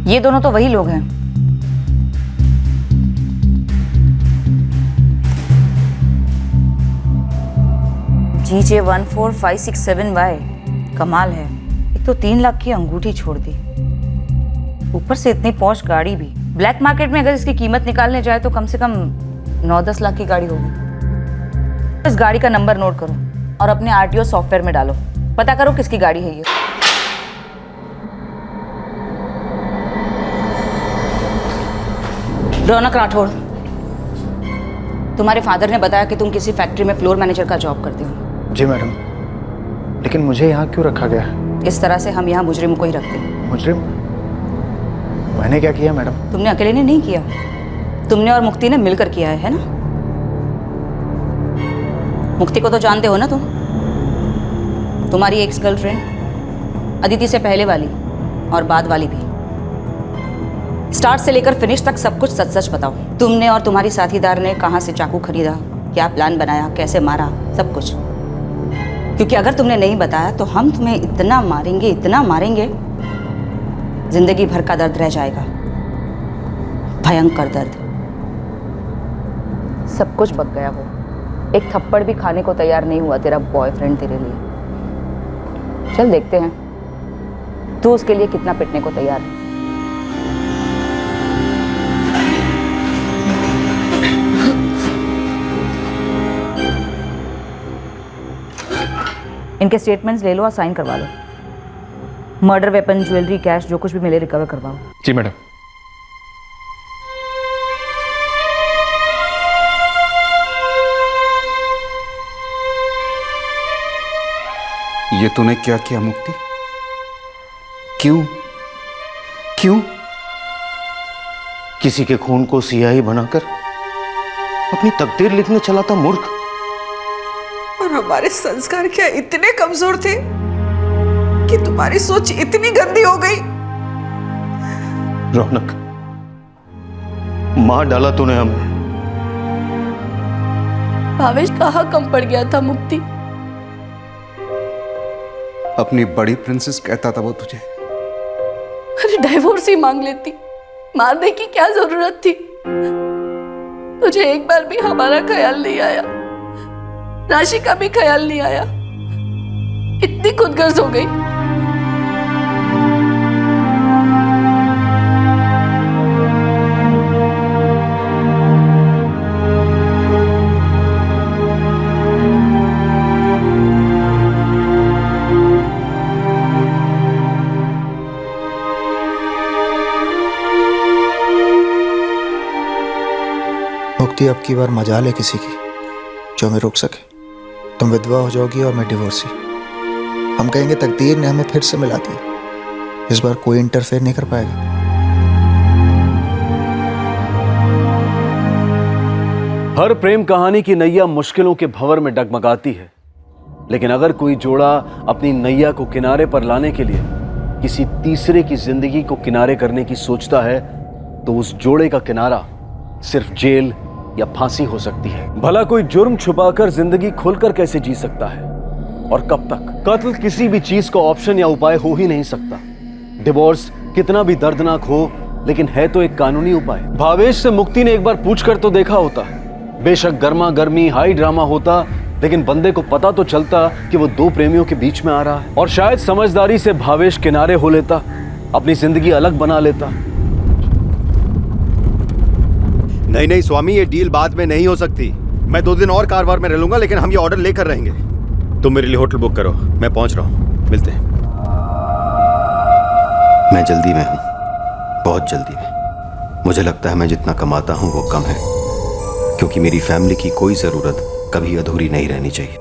Speaker 14: ये दोनों तो वही लोग हैं। GJ 14567Y। कमाल है, तो 3 लाख की अंगूठी छोड़ दी, ऊपर से इतनी पॉश गाड़ी भी। ब्लैक मार्केट में अगर इसकी कीमत निकालने जाए तो कम से कम 9-10 लाख की गाड़ी होगी। इस गाड़ी का नंबर नोट करो और अपने आरटीओ सॉफ्टवेयर में डालो, पता करो किसकी गाड़ी है ये। रौनक राठौड़, तुम्हारे फादर ने बताया कि तुम किसी फैक्ट्री में फ्लोर मैनेजर का जॉब करते हो।
Speaker 2: जी मैडम, लेकिन मुझे यहाँ क्यों रखा गया?
Speaker 14: इस तरह से हम यहाँ मुजरिम को ही रखते हैं।
Speaker 2: मुजरिम? मैंने क्या किया मैडम?
Speaker 14: तुमने अकेले ने नहीं किया, तुमने और मुक्ति ने मिलकर किया है ना? मुक्ति को तो जानते हो ना तुम, तुम्हारी एक्स गर्लफ्रेंड, अदिति से पहले वाली और बाद वाली भी। स्टार्ट से लेकर फिनिश तक सब कुछ सच सच बताओ। तुमने और तुम्हारी साथीदार ने कहाँ से चाकू खरीदा, क्या प्लान बनाया, कैसे मारा, सब कुछ। क्योंकि अगर तुमने नहीं बताया तो हम तुम्हें इतना मारेंगे, जिंदगी भर का दर्द रह जाएगा, भयंकर दर्द। सब कुछ बक गया, वो एक थप्पड़ भी खाने को तैयार नहीं हुआ तेरा बॉयफ्रेंड तेरे लिए। चल देखते हैं तू उसके लिए कितना पिटने को तैयार है। इनके स्टेटमेंट्स ले लो और साइन करवा लो। मर्डर वेपन, ज्वेलरी, कैश जो कुछ भी मिले रिकवर करवाओ।
Speaker 13: जी मैडम।
Speaker 5: ये तूने क्या किया मुक्ति? क्यों?
Speaker 4: किसी के खून को सियाही बनाकर अपनी तकदीर लिखने चला था मूर्ख।
Speaker 12: और हमारे संस्कार क्या इतने कमजोर थे कि तुम्हारी सोच इतनी गंदी हो गई?
Speaker 4: रौनक, मार डाला तूने हमें।
Speaker 10: भावेश कहाँ कम पड़ गया था मुक्ति?
Speaker 5: अपनी बड़ी प्रिंसेस कहता था वो तुझे।
Speaker 10: अरे डाइवोर्स ही मांग लेती, मारने की क्या जरूरत थी? तुझे एक बार भी हमारा ख्याल नहीं आया, राशि का भी ख्याल नहीं आया। इतनी खुदगर्ज हो गई।
Speaker 2: मुक्ति, अब की बार मजाल है किसी की जो हमें रोक सके। तुम विधवा हो जाओगी और मैं डिवोर्सी। हम कहेंगे तकदीर ने हमें फिर से मिला दिया। इस बार कोई इंटरफेयर नहीं कर पाएगा।
Speaker 6: हर प्रेम कहानी की नैया मुश्किलों के भंवर में डगमगाती है, लेकिन अगर कोई जोड़ा अपनी नैया को किनारे पर लाने के लिए किसी तीसरे की जिंदगी को किनारे करने की सोचता है तो उस जोड़े का किनारा सिर्फ जेल या फांसी हो सकती है। भला कोई जुर्म छुपाकर जिंदगी खुलकर कैसे जी सकता है, और कब तक? कत्ल किसी भी चीज का ऑप्शन या उपाय हो ही नहीं सकता। डिवोर्स कितना भी दर्दनाक हो, लेकिन है तो एक कानूनी उपाय। भावेश से मुक्ति ने एक बार पूछकर तो देखा होता। बेशक गर्मा गर्मी हाई ड्रामा होता, लेकिन बंदे को पता तो चलता कि वो दो प्रेमियों के बीच में आ रहा है। और शायद समझदारी से भावेश किनारे हो लेता, अपनी जिंदगी अलग बना लेता।
Speaker 3: नहीं स्वामी, ये डील बाद में नहीं हो सकती। मैं 2 दिन और कारवार में रह लूंगा, लेकिन हम ये ऑर्डर लेकर रहेंगे। तुम मेरे लिए होटल बुक करो, मैं पहुंच रहा हूं, मिलते हैं। मैं जल्दी में हूं, बहुत जल्दी में। मुझे लगता है मैं जितना कमाता हूं वो कम है, क्योंकि मेरी फैमिली की कोई जरूरत कभी अधूरी नहीं रहनी चाहिए।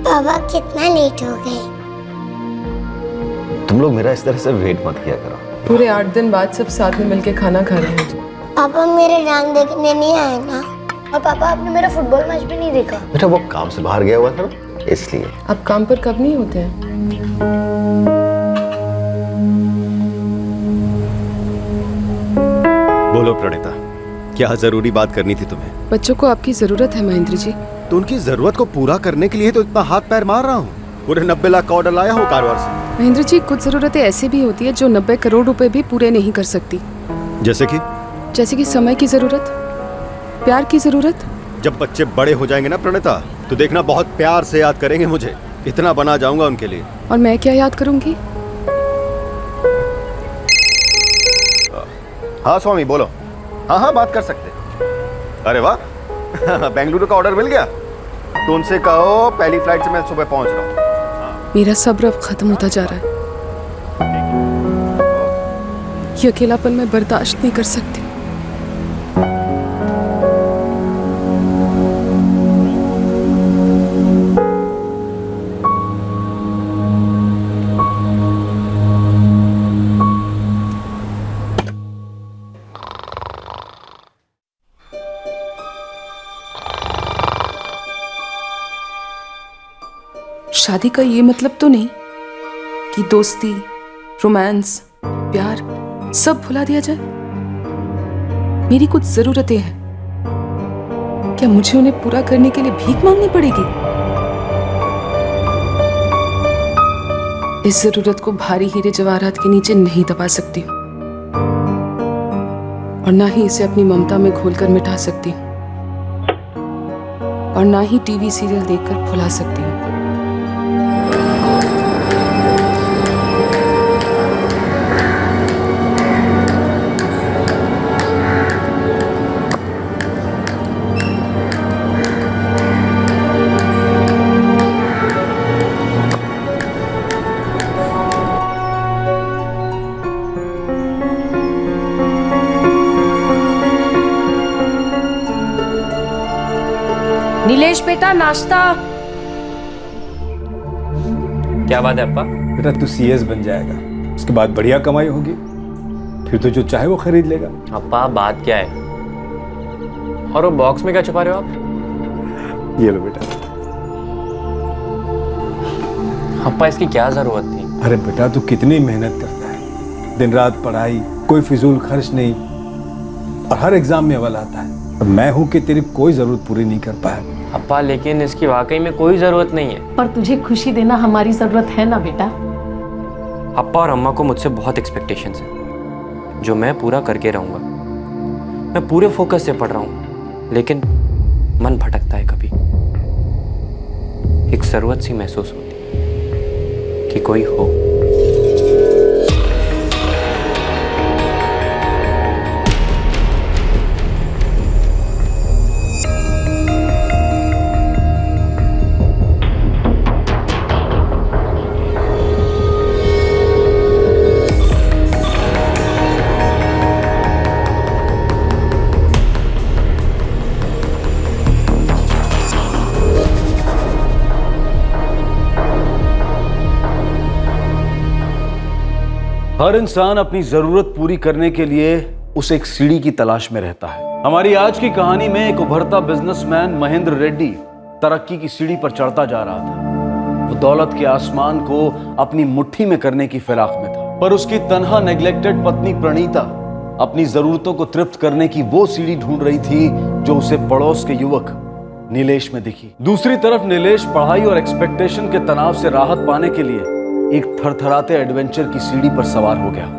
Speaker 17: पापा कितना लेट हो गए?
Speaker 3: तुम लोग मेरा इस तरह से वेट मत किया करो।
Speaker 18: पूरे 8 दिन बाद सब साथ में मिलके खाना खा रहे हैं।
Speaker 17: पापा मेरे डांस देखने नहीं आए ना, और पापा आपने मेरा फुटबॉल मैच भी नहीं देखा।
Speaker 3: बेटा वो काम से बाहर गया हुआ था ना, इसलिए।
Speaker 18: अब काम पर कब नहीं होते हैं?
Speaker 3: बोलो प्रणीता, क्या जरूरी बात करनी थी तुम्हें?
Speaker 18: बच्चों को आपकी जरूरत है महेंद्र जी।
Speaker 3: तो उनकी जरूरत को पूरा करने के लिए तो इतना हाथ पैर मार रहा हूँ। पूरे 90 लाख का ऑर्डर लाया हूँ कारवार से।
Speaker 18: महेंद्र जी, कुछ ज़रूरतें ऐसी भी होती है जो 90 करोड़ रुपए भी पूरे नहीं कर सकती।
Speaker 3: जैसे कि
Speaker 18: समय की ज़रूरत, प्यार की ज़रूरत।
Speaker 3: जब बच्चे बड़े हो जाएंगे ना प्रणीता, तो देखना बहुत प्यार से याद करेंगे मुझे। इतना बना जाऊंगा उनके लिए।
Speaker 18: और मैं क्या याद करूंगी?
Speaker 3: हाँ स्वामी बोलो। हाँ बात कर सकते। अरे वाह बेंगलुरु का ऑर्डर मिल गया, तो उनसे कहो पहली फ्लाइट से मैं सुबह पहुंच रहा हूँ।
Speaker 18: मेरा सब्र अब खत्म होता जा रहा है। ये अकेलापन मैं बर्दाश्त नहीं कर सकती। शादी का ये मतलब तो नहीं कि दोस्ती, रोमांस, प्यार सब भुला दिया जाए। मेरी कुछ जरूरतें हैं, क्या मुझे उन्हें पूरा करने के लिए भीख मांगनी पड़ेगी? इस जरूरत को भारी हीरे जवाहरात के नीचे नहीं दबा सकती और ना ही इसे अपनी ममता में घोलकर मिटा सकती और ना ही टीवी सीरियल देखकर भुला सकती हूँ।
Speaker 11: नीलेश बेटा, नाश्ता।
Speaker 19: क्या बात है अप्पा?
Speaker 6: बेटा तू सीएस बन जाएगा, उसके बाद बढ़िया कमाई होगी, फिर तो जो चाहे वो खरीद लेगा।
Speaker 19: अप्पा बात क्या है? और वो बॉक्स में क्या छुपा रहे हो आप?
Speaker 6: ये लो बेटा।
Speaker 19: अप्पा इसकी क्या जरूरत थी?
Speaker 6: अरे बेटा तू कितनी मेहनत करता है, दिन रात पढ़ाई, कोई फिजूल खर्च नहीं, और हर एग्जाम में अव्वल आता है। अब मैं हूं कि तेरी कोई जरूरत पूरी नहीं कर पाया।
Speaker 19: अप्पा लेकिन इसकी वाकई में कोई जरूरत नहीं है।
Speaker 11: पर तुझे खुशी देना हमारी जरूरत है ना बेटा।
Speaker 19: अप्पा और अम्मा को मुझसे बहुत एक्सपेक्टेशंस हैं, जो मैं पूरा करके रहूंगा। मैं पूरे फोकस से पढ़ रहा हूँ, लेकिन मन भटकता है कभी। एक जरूरत सी महसूस होती है कि कोई हो।
Speaker 6: हर इंसान अपनी जरूरत पूरी करने के लिए उस एक सीढ़ी की तलाश में रहता है। हमारी आज की कहानी में एक उभरता बिजनेसमैन महेंद्र रेड्डी तरक्की की सीढ़ी पर चढ़ता जा रहा था। वो दौलत के आसमान को अपनी मुट्ठी में करने की फिराक में था, पर उसकी तन्हा नेग्लेक्टेड पत्नी प्रणीता अपनी जरूरतों को तृप्त करने की वो सीढ़ी ढूंढ रही थी जो उसे पड़ोस के युवक नीलेश में दिखी। दूसरी तरफ नीलेश पढ़ाई और एक्सपेक्टेशन के तनाव से राहत पाने के लिए एक थरथराते एडवेंचर की सीढ़ी पर सवार हो गया।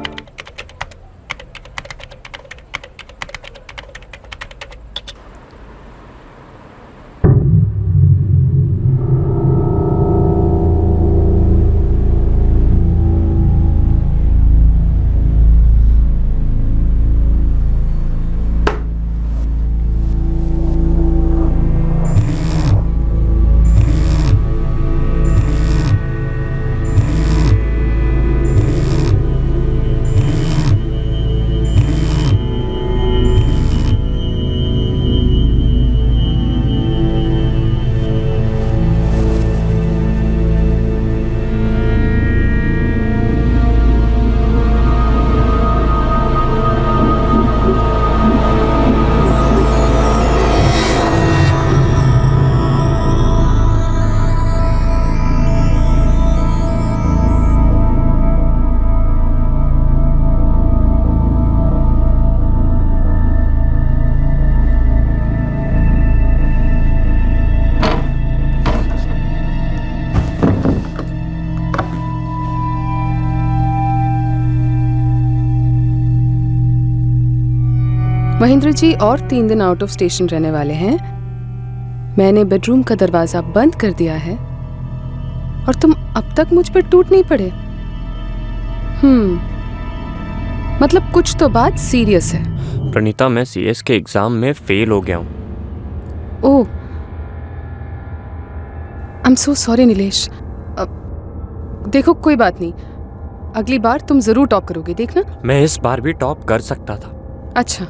Speaker 18: महेंद्र जी और 3 दिन आउट ऑफ स्टेशन रहने वाले हैं। मैंने बेडरूम का दरवाजा बंद कर दिया है और तुम अब तक मुझ पर टूट नहीं पड़े। मतलब कुछ तो बात सीरियस है।
Speaker 19: प्रणीता, मैं सीएस के एग्जाम में फेल हो गया हूँ।
Speaker 18: Oh, I am so sorry Nilesh. देखो कोई बात नहीं, अगली बार तुम जरूर टॉप करोगे, देखना।
Speaker 19: मैं इस बार भी टॉप कर सकता था।
Speaker 18: अच्छा,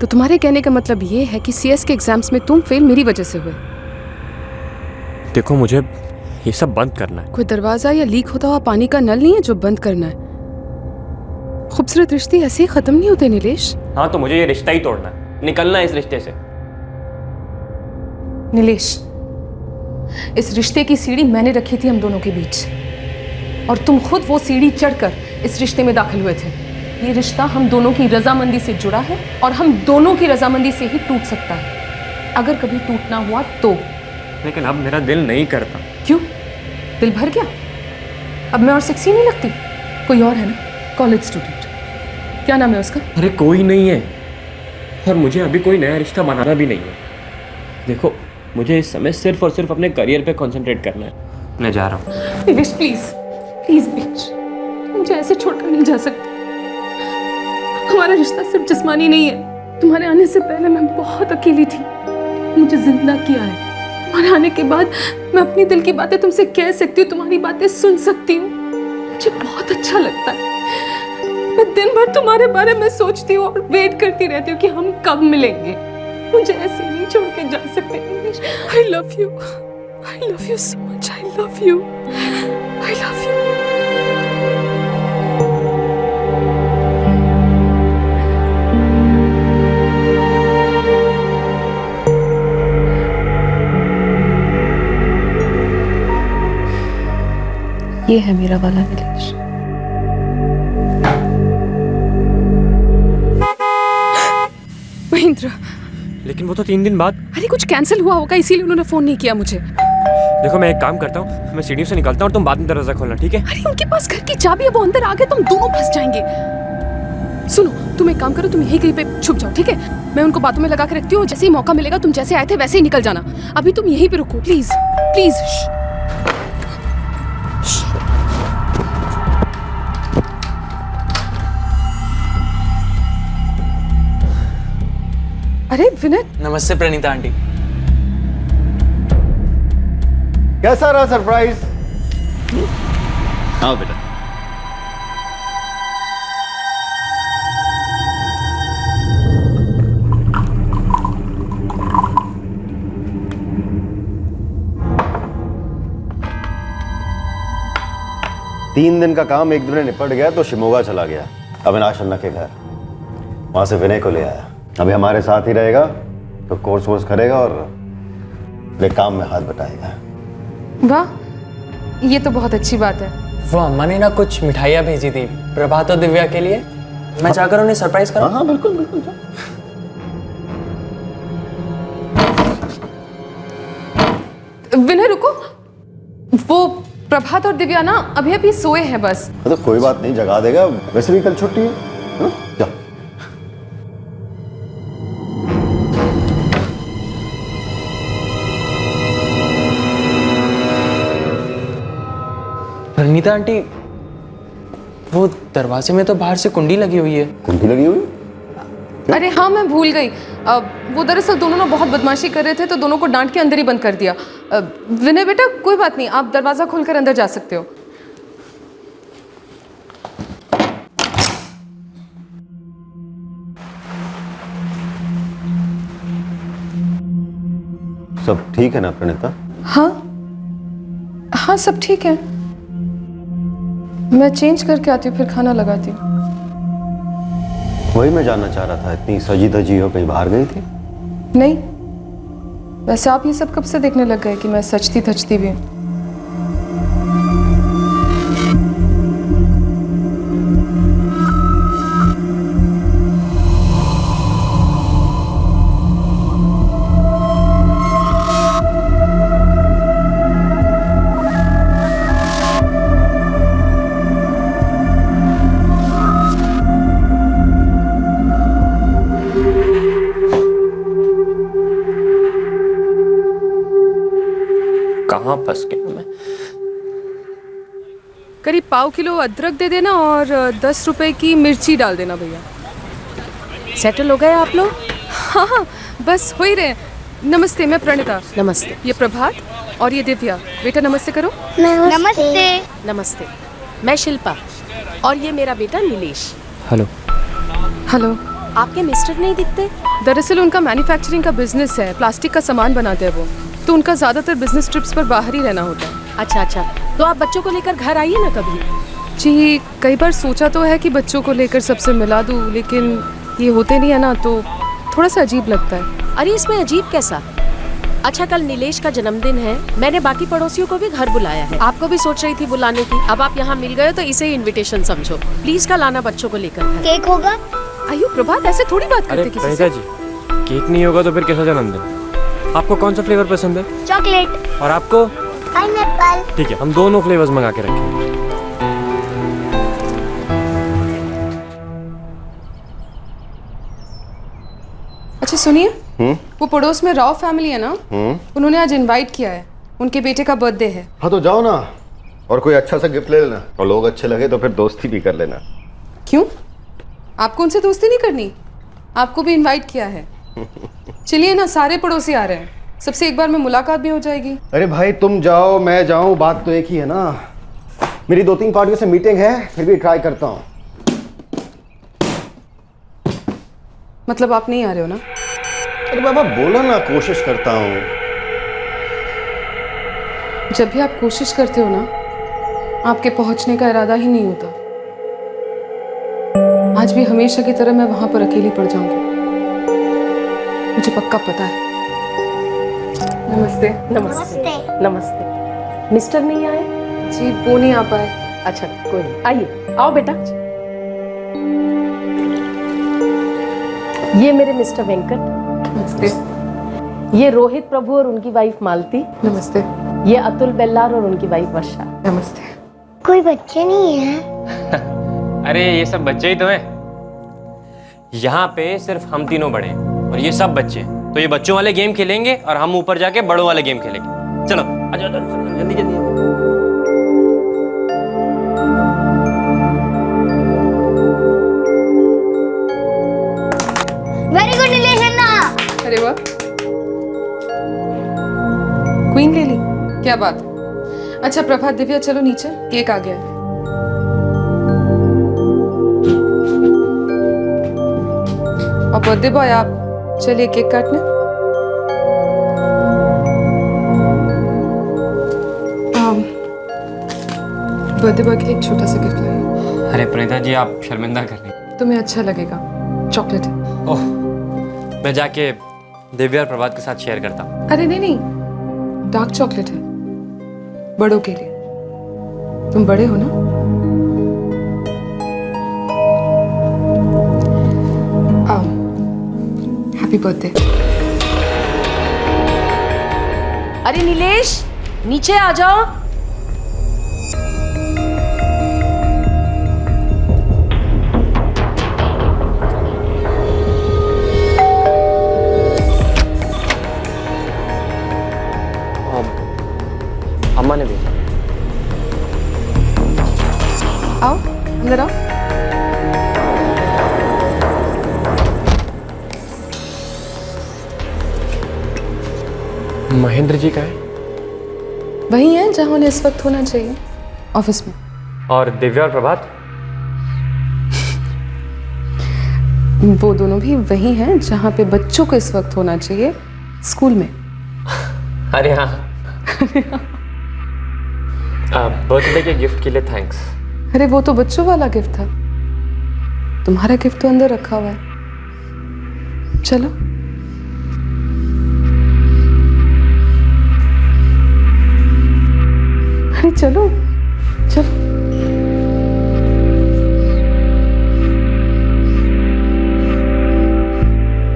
Speaker 18: तो तुम्हारे कहने का मतलब ये है कि सीएस के एग्जाम्स में तुम फेल मेरी वजह से हुए।
Speaker 19: देखो, मुझे ये सब बंद करना है।
Speaker 18: कोई दरवाजा या लीक होता हुआ पानी का नल नहीं है जो बंद करना है। खूबसूरत रिश्ते ऐसे ही खत्म नहीं होते नीलेश।
Speaker 19: हाँ, तो मुझे ये रिश्ता ही तोड़ना है, निकलना है इस रिश्ते से।
Speaker 18: नीलेश, इस रिश्ते की सीढ़ी मैंने रखी थी हम दोनों के बीच, और तुम खुद वो सीढ़ी चढ़कर इस रिश्ते में दाखिल हुए थे। ये रिश्ता हम दोनों की रजामंदी से जुड़ा है और हम दोनों की रजामंदी से ही टूट सकता है। अगर कभी टूटना हुआ तो।
Speaker 19: लेकिन अब मेरा दिल नहीं करता।
Speaker 18: क्यों? दिल भर गया? अब मैं और सेक्सी नहीं लगती? कोई और है ना, कॉलेज स्टूडेंट, क्या नाम है उसका?
Speaker 19: अरे कोई नहीं है, और मुझे अभी कोई नया रिश्ता बनाना भी नहीं है। देखो, मुझे इस समय सिर्फ और सिर्फ अपने करियर पे कंसंट्रेट करना है। मैं जा रहा हूँ।
Speaker 18: प्लीज प्लीज प्लीज बीच, मुझे ऐसे छोड़कर नहीं जा सकती। हमारा रिश्ता सिर्फ जिस्मानी नहीं है। तुम्हारे आने से पहले मैं बहुत अकेली थी, मुझे जिंदा किया है। तुम्हारे आने के बाद मैं अपनी दिल की बातें तुमसे कह सकती हूँ, तुम्हारी बातें सुन सकती हूँ। मुझे बहुत अच्छा लगता है। मैं दिन भर तुम्हारे बारे में सोचती हूँ और वेट करती रहती हूँ कि हम कब मिलेंगे। मुझे ऐसे नहीं छोड़ के जा सकते। I love you. I love you so much. I love you. I love you. ये है मेरा वाला नीलेश। महेंद्र,
Speaker 19: लेकिन वो तो 3 दिन बाद।
Speaker 18: अरे कुछ कैंसिल हुआ होगा इसीलिए उन्होंने फोन नहीं किया मुझे।
Speaker 19: देखो, मैं एक काम करता हूँ, मैं सीढ़ियों से निकलता हूँ और तुम बाद में दरवाजा खोलना, ठीक है?
Speaker 18: अरे उनके पास घर की चाबी है, वो अंदर आ गए, तुम दोनों फंस जाएंगे। सुनो, तुम एक काम करो, तुम यहीं कहीं पे छुप जाओ, ठीक है? मैं उनको बातों में लगा के रखती हूँ, जैसे ही मौका मिलेगा तुम जैसे आए थे वैसे ही निकल जाना। अभी तुम यहीं पे रुको, प्लीज प्लीज। अरे विनय।
Speaker 20: नमस्ते प्रणीता आंटी।
Speaker 3: कैसा रहा सरप्राइज? हाँ बेटा। तीन दिन का काम एक दिन में निपट गया तो शिमोगा चला गया अविनाश अन्ना के घर। वहां से विनय को ले आया। अभी हमारे साथ ही रहेगा तो कोर्स वोर्स करेगा और अपने काम में हाथ बटाएगा।
Speaker 18: वाह, ये तो बहुत अच्छी बात है।
Speaker 20: वो अम्मा ने ना कुछ मिठाइयाँ भेजी थी प्रभात और दिव्या के लिए। मैं जाकर उन्हें सरप्राइज करूं?
Speaker 3: हाँ बिल्कुल बिल्कुल।
Speaker 18: विनय रुको, वो प्रभात और दिव्या ना अभी अभी सोए हैं बस।
Speaker 3: तो कोई बात नहीं, जगा देगा, वैसे भी कल छुट्टी है। जाओ।
Speaker 20: प्रणीता आंटी, वो दरवाजे में तो बाहर से कुंडी लगी हुई है।
Speaker 3: कुंडी लगी हुई?
Speaker 18: अरे हाँ, मैं भूल गई। वो दरअसल दोनों ना बहुत बदमाशी कर रहे थे तो दोनों को डांट के अंदर ही बंद कर दिया। विनय बेटा, कोई बात नहीं, आप दरवाजा खोलकर अंदर जा सकते हो।
Speaker 3: सब ठीक है ना प्रणीता?
Speaker 18: हाँ हाँ, सब ठीक है। मैं चेंज करके आती हूँ, फिर खाना लगाती हूँ।
Speaker 3: वही मैं जानना चाह रहा था, इतनी सजी धजी हो कहीं बाहर गई थी?
Speaker 18: नहीं, वैसे आप ये सब कब से देखने लग गए कि मैं सचती धजती भी हूँ?
Speaker 19: फंस गया मैं।
Speaker 18: करीब पाव किलो अदरक दे देना और 10 रुपए की मिर्ची डाल देना भैया।
Speaker 11: सेटल हो गए आप लोग?
Speaker 18: हाँ हाँ, बस हो ही रहे हैं। नमस्ते, मैं प्रणिता।
Speaker 11: नमस्ते।
Speaker 18: ये प्रभात और ये दिव्या। बेटा नमस्ते करो।
Speaker 17: नमस्ते।
Speaker 11: नमस्ते। मैं शिल्पा और ये मेरा बेटा नीलेश।
Speaker 19: हेलो।
Speaker 18: हेलो।
Speaker 11: आपके मिस्टर नहीं दिखते?
Speaker 18: दरअसल उनका मैन्युफैक्चरिंग का बिजनेस है, प्लास्टिक का सामान बनाते हैं वो, तो उनका ज़्यादातर बिजनेस ट्रिप्स पर बाहर ही रहना होता है।
Speaker 11: अच्छा अच्छा, तो आप बच्चों को लेकर घर आइए ना कभी।
Speaker 18: जी कई बार सोचा तो है कि बच्चों को लेकर सबसे मिला दूँ, लेकिन ये होते नहीं है ना, तो थोड़ा सा अजीब लगता है।
Speaker 11: अरे इसमें अजीब कैसा? अच्छा, कल नीलेश का जन्मदिन है, मैंने बाकी पड़ोसियों को भी घर बुलाया है। आपको भी सोच रही थी बुलाने की, अब आप यहाँ मिल गए तो इसे ही इनविटेशन समझो। प्लीज कल आना बच्चों को लेकर घर।
Speaker 17: केक होगा?
Speaker 18: आयु प्रभात, ऐसे थोड़ी बात करते किसी से।
Speaker 19: जी, केक नहीं होगा तो फिर कैसा जन्मदिन? आपको कौन सा फ्लेवर पसंद है?
Speaker 17: चॉकलेट।
Speaker 19: और आपको?
Speaker 17: पाइनएप्पल।
Speaker 19: ठीक है, हम दोनों फ्लेवर्स मंगा के रखेंगे।
Speaker 18: अच्छा सुनिए, वो पड़ोस में राव फैमिली है ना, उन्होंने आज इनवाइट किया है, उनके बेटे का बर्थडे है।
Speaker 3: हाँ तो जाओ ना, और कोई अच्छा सा गिफ्ट ले लेना, और लोग अच्छे लगे तो फिर दोस्ती भी कर लेना।
Speaker 18: क्यों, आपको उनसे दोस्ती नहीं करनी? आपको भी इनवाइट किया है। चलिए ना, सारे पड़ोसी आ रहे हैं, सबसे एक बार में मुलाकात भी हो जाएगी।
Speaker 3: अरे भाई तुम जाओ मैं जाऊं, बात तो एक ही है ना। मेरी 2-3 पार्टियों से मीटिंग है, फिर भी ट्राई करता हूँ।
Speaker 18: मतलब आप नहीं आ रहे हो ना?
Speaker 3: अरे बाबा बोला ना, कोशिश करता हूँ।
Speaker 18: जब भी आप कोशिश करते हो ना, आपके पहुंचने का इरादा ही नहीं होता। आज भी हमेशा की तरह मैं वहां पर अकेली पड़ जाऊंगी, मुझे पक्का पता है। नमस्ते।
Speaker 11: नमस्ते। नमस्ते। मिस्टर नहीं आए?
Speaker 18: जी वो नहीं आ पाए।
Speaker 11: अच्छा कोई नहीं, आइए, आओ बेटा। ये मेरे मिस्टर वेंकट।
Speaker 18: नमस्ते।
Speaker 11: ये रोहित प्रभु और उनकी वाइफ मालती।
Speaker 18: नमस्ते।
Speaker 11: ये अतुल बेल्लार और उनकी वाइफ वर्षा।
Speaker 18: नमस्ते।
Speaker 17: कोई बच्चे नहीं है?
Speaker 19: अरे ये सब बच्चे ही तो हैं। यहाँ पे सिर्फ हम तीनों बड़े हैं और ये सब बच्चे हैं, तो ये बच्चों वाले गेम खेलेंगे और हम ऊपर जाके बड़ों वाले गेम खेलेंगे। चलो आ जाओ जल्दी जल्दी।
Speaker 17: वेरी गुड नीलेश ना।
Speaker 18: अरे वाह, क्वीन ले ली, क्या बात। अच्छा प्रभात दिव्या चलो नीचे, केक आ गया है। और बर्थडे बॉय आप चलिए केक काटने। बर्थडे बॉय के लिए एक छोटा सा गिफ्ट लाइए।
Speaker 19: अरे प्रणिता जी आप शर्मिंदा कर रही हैं।
Speaker 18: तुम्हें अच्छा लगेगा, चॉकलेट है।
Speaker 19: ओह, मैं जाके दिव्या और प्रभात के साथ शेयर करता हूँ।
Speaker 18: अरे नहीं नहीं, डार्क चॉकलेट है, बड़ों के लिए। तुम बड़े हो ना? Happy birthday.
Speaker 11: अरे नीलेश, नीचे आ जाओ।
Speaker 19: अम्मा ने भेजा।
Speaker 18: आओ अंदर आओ।
Speaker 19: महेंद्र जी का है?
Speaker 18: वही है जहां उन्हें इस वक्त होना चाहिए, ऑफिस में।
Speaker 19: और दिव्या और प्रभात?
Speaker 18: वो दोनों भी वही हैं जहां पे बच्चों को इस वक्त होना चाहिए, स्कूल में।
Speaker 19: अरे हाँ। बर्थडे के गिफ्ट के लिए थैंक्स।
Speaker 18: अरे वो तो बच्चों वाला गिफ्ट था, तुम्हारा गिफ्ट तो अंदर रखा हुआ है। चलो अरे चलो चलो।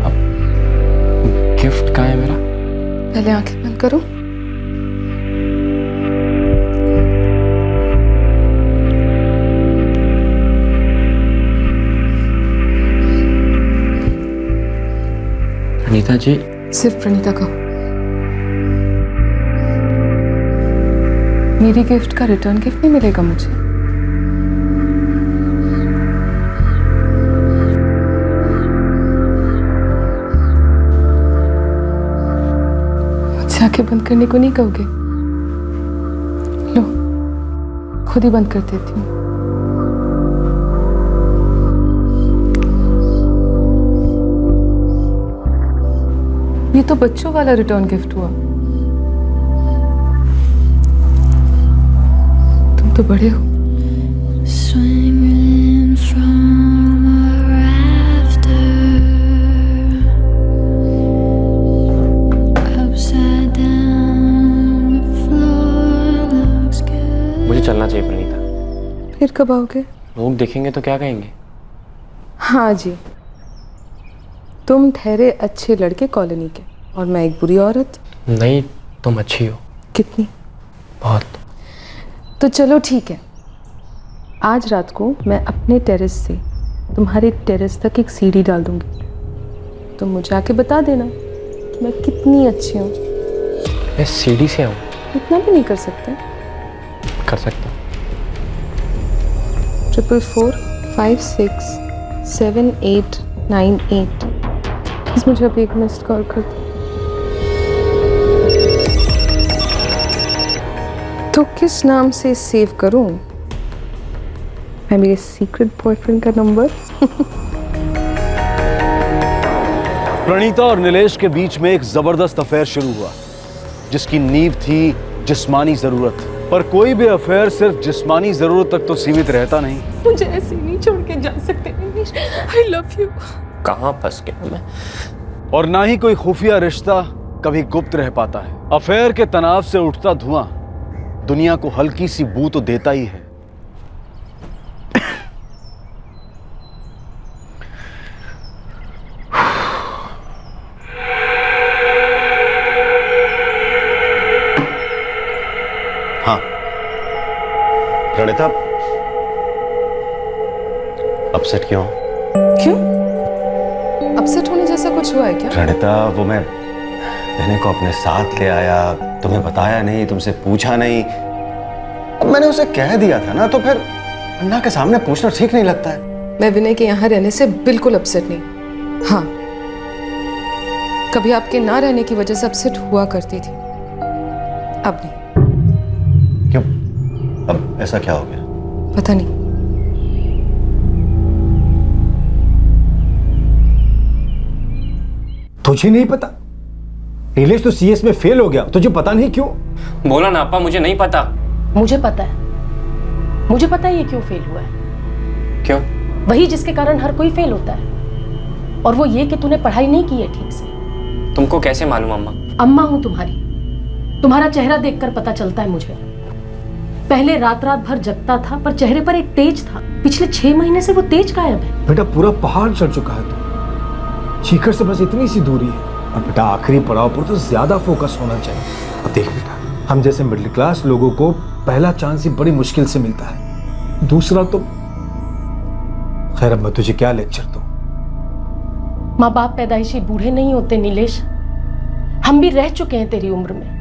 Speaker 19: अब गिफ्ट कहाँ है मेरा?
Speaker 18: पहले आंखें बंद करो।
Speaker 19: प्रणीता जी।
Speaker 18: सिर्फ प्रणीता कहो। मेरी गिफ्ट का रिटर्न गिफ्ट नहीं मिलेगा मुझे? मुझसे आंखें बंद करने को नहीं कहोगे? लो, खुद ही बंद कर देती हूँ। ये तो बच्चों वाला रिटर्न गिफ्ट हुआ। तुम तो बड़े हो।
Speaker 19: मुझे चलना चाहिए प्रणीता।
Speaker 18: फिर कब आओगे?
Speaker 19: लोग देखेंगे तो क्या कहेंगे?
Speaker 18: हाँ जी, तुम ठहरे अच्छे लड़के कॉलोनी के और मैं एक बुरी औरत।
Speaker 19: नहीं, तुम अच्छी हो।
Speaker 18: कितनी?
Speaker 19: बहुत।
Speaker 18: तो चलो ठीक है, आज रात को मैं अपने टेरेस से तुम्हारे टेरेस तक एक सीढ़ी डाल दूंगी। तुम मुझे आके बता देना कि मैं कितनी अच्छी हूँ।
Speaker 19: मैं सीढ़ी से आऊँ?
Speaker 18: इतना भी नहीं कर सकते?
Speaker 19: कर सकता।
Speaker 18: 44456789 प्लीज मुझे अभी एक मिस्ड कॉल कर दो। तो किस नाम से सेव करूं मैं मेरे सीक्रेट बॉयफ्रेंड का नंबर?
Speaker 6: प्रणीता और नीलेश के बीच में एक जबरदस्त अफेयर शुरू हुआ जिसकी नींव थी जिस्मानी जरूरत। पर कोई भी अफेयर सिर्फ जिस्मानी जरूरत तक तो सीमित रहता नहीं।
Speaker 18: मुझे ऐसे नहीं छोड़ के जा सकते नीलेश। I love you.
Speaker 19: कहाँ फंस गया मैं?
Speaker 6: और ना ही कोई खुफिया रिश्ता कभी गुप्त रह पाता है। अफेयर के तनाव से उठता धुआं दुनिया को हल्की सी बू तो देता ही है।
Speaker 3: हाँ प्रणीता, अपसेट क्यों?
Speaker 18: क्यों? अपसेट होने जैसा कुछ हुआ है क्या?
Speaker 3: प्रणीता, वो मैं विनय को अपने साथ ले आया, तुम्हें बताया नहीं, तुमसे पूछा नहीं। अब मैंने उसे कह दिया था ना, तो फिर अन्ना के सामने पूछना ठीक नहीं लगता है।
Speaker 18: मैं विनय के यहाँ रहने से बिल्कुल अपसेट नहीं। हाँ, कभी आपके ना रहने की वजह से अपसेट हुआ करती थी, अब नहीं।
Speaker 3: क्यों? अब ऐसा क्या हो गया?
Speaker 18: पता नहीं।
Speaker 21: तुझे नहीं पता? नीलेश तो सीएस में फेल हो गया, तुझे पता नहीं क्यों?
Speaker 19: बोला ना अपा, मुझे नहीं पता।
Speaker 11: मुझे पता है, मुझे पता है ये क्यों फेल हुआ है।
Speaker 19: क्यों?
Speaker 11: वही जिसके कारण हर कोई फेल होता है, और वो ये कि तूने पढ़ाई नहीं की है ठीक से।
Speaker 19: तुमको कैसे मालूम अम्मा?
Speaker 11: अम्मा हूं तुम्हारी, तुम्हारा चेहरा देखकर पता चलता है मुझे। पहले रात रात भर जगता था, पर चेहरे पर एक तेज था। पिछले 6 महीने से वो तेज गायब है।
Speaker 21: बेटा पूरा पहाड़ चढ़ चुका है तू, शिखर से बस इतनी सी दूरी है। और बेटा आखिरी पड़ाव पर तो ज्यादा फोकस होना चाहिए। अब देख बेटा, हम जैसे मिडिल क्लास लोगों को पहला चांस ही बड़ी मुश्किल से मिलता है, दूसरा तो खैर। अब मैं तुझे क्या लेक्चर दूं?
Speaker 11: माँ बाप पैदाइशी बूढ़े नहीं होते नीलेश, हम भी रह चुके हैं तेरी उम्र में।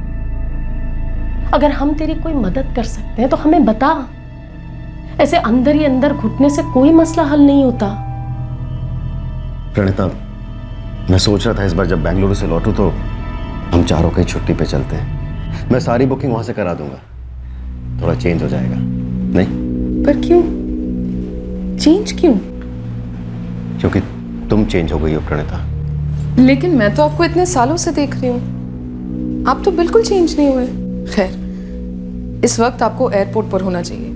Speaker 11: अगर हम तेरी कोई मदद कर सकते हैं तो हमें बता। ऐसे अंदर ही अंदर घुटने से कोई मसला हल नहीं होता।
Speaker 3: प्रणीता, मैं सोच रहा था इस बार जब बेंगलुरु से लौटूं तो हम चारों कहीं छुट्टी पे चलते हैं। मैं सारी बुकिंग वहां से करा दूंगा, थोड़ा चेंज हो जाएगा। नहीं?
Speaker 18: पर क्यों चेंज? क्यों?
Speaker 3: क्योंकि तुम चेंज हो गई हो प्रणीता।
Speaker 18: लेकिन मैं तो आपको इतने सालों से देख रही हूँ, आप तो बिल्कुल चेंज नहीं हुए। खैर, इस वक्त आपको एयरपोर्ट पर होना चाहिए।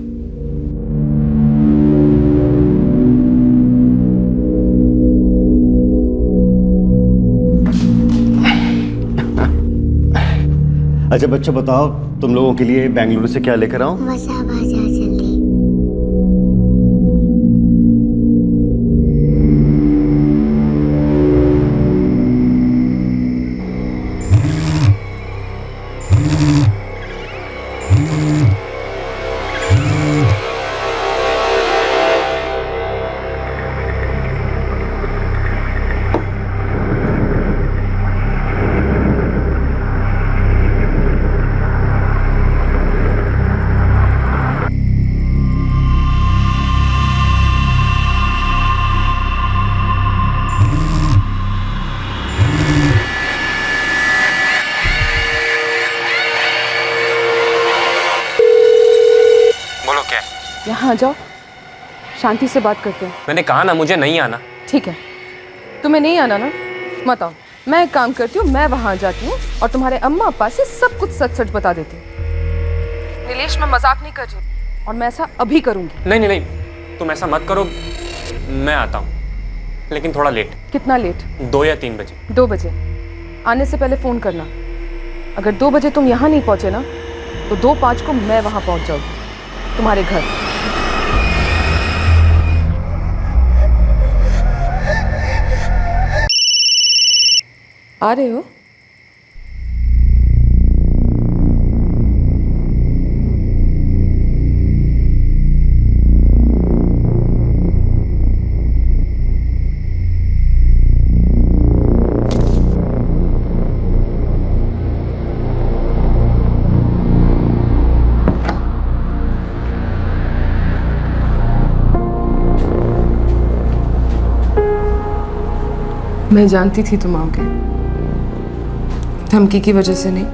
Speaker 3: अच्छा बच्चों, बताओ तुम लोगों के लिए बेंगलुरु से क्या लेकर आऊं?
Speaker 17: मसा बाजा जल्दी।
Speaker 18: हाँ जाओ, शांति से बात करते हैं।
Speaker 19: मैंने कहा ना मुझे नहीं आना।
Speaker 18: ठीक है, तुम्हें नहीं आना ना, मत आओ। मैं एक काम करती हूँ, मैं वहाँ जाती हूँ और तुम्हारे अम्मा अप्पा से सब कुछ सच सच बता देती हूँ। नीलेश, मैं मजाक नहीं कर रही और मैं ऐसा अभी करूँगी।
Speaker 19: नहीं नहीं नहीं, तुम ऐसा मत करो, मैं आता हूँ, लेकिन थोड़ा लेट।
Speaker 18: कितना लेट?
Speaker 19: 2 या 3 बजे।
Speaker 18: 2 बजे आने से पहले फ़ोन करना। अगर 2 बजे तुम यहाँ नहीं पहुँचे ना, तो 2:05 को मैं वहाँ पहुँच जाऊँगी तुम्हारे घर। आ रहे हो? मैं जानती थी तुम आओगे, धमकी की वजह से नहीं,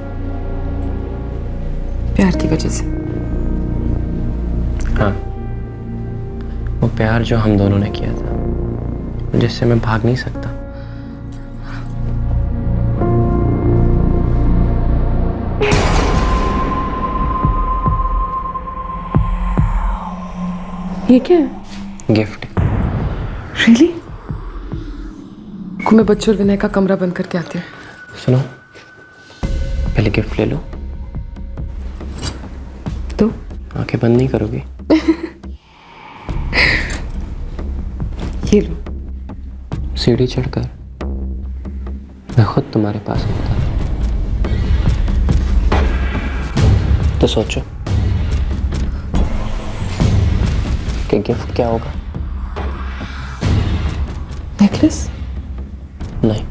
Speaker 18: प्यार की वजह से।
Speaker 19: हाँ, वो प्यार जो हम दोनों ने किया था, जिससे मैं भाग नहीं सकता।
Speaker 18: ये क्या है?
Speaker 19: गिफ्ट।
Speaker 18: रियली? मैं बच्चों और विनय का कमरा बंद करके आती हूँ।
Speaker 19: सुनो, पहले गिफ्ट ले लो।
Speaker 18: तो
Speaker 19: आंखें बंद नहीं करोगी?
Speaker 18: ये लो।
Speaker 19: सीढ़ी चढ़कर मैं खुद तुम्हारे पास आता। तो सोचो कि गिफ्ट क्या होगा?
Speaker 18: नेकलेस?
Speaker 19: नहीं।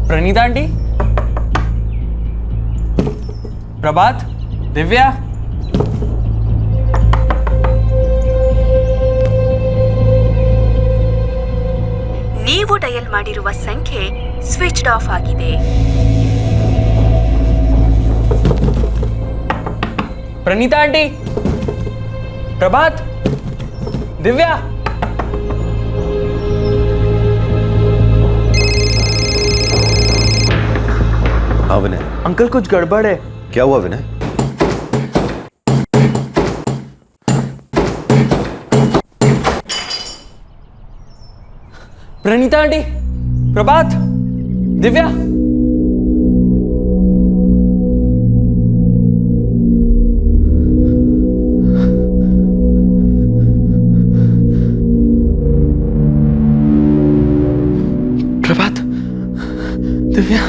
Speaker 20: प्रणीता आंटी, प्रभात, दिव्या,
Speaker 1: ನೀವು ಡಯಲ್ ಮಾಡಿರುವ ಸಂಖ್ಯೆ ಸ್ವಿಚ್ಡ್ ಆಫ್ ಆಗಿದೆ.
Speaker 20: प्रणीता आंटी, प्रभात, दिव्या।
Speaker 3: हाँ विनय।
Speaker 4: अंकल कुछ गड़बड़ है।
Speaker 3: क्या हुआ विनय?
Speaker 20: प्रणीता आंटी, प्रभात, दिव्या। प्रभात, दिव्या,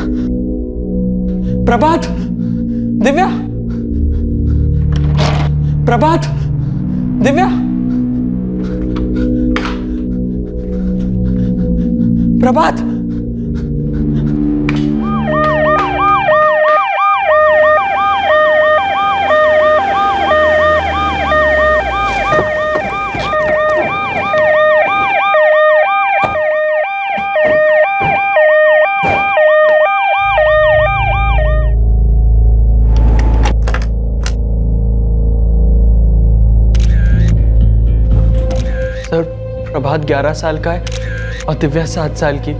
Speaker 20: प्रभात, दिव्या, प्रभात, दिव्या, प्रभात। सर, प्रभात 11 साल का है और दिव्या 7 साल की।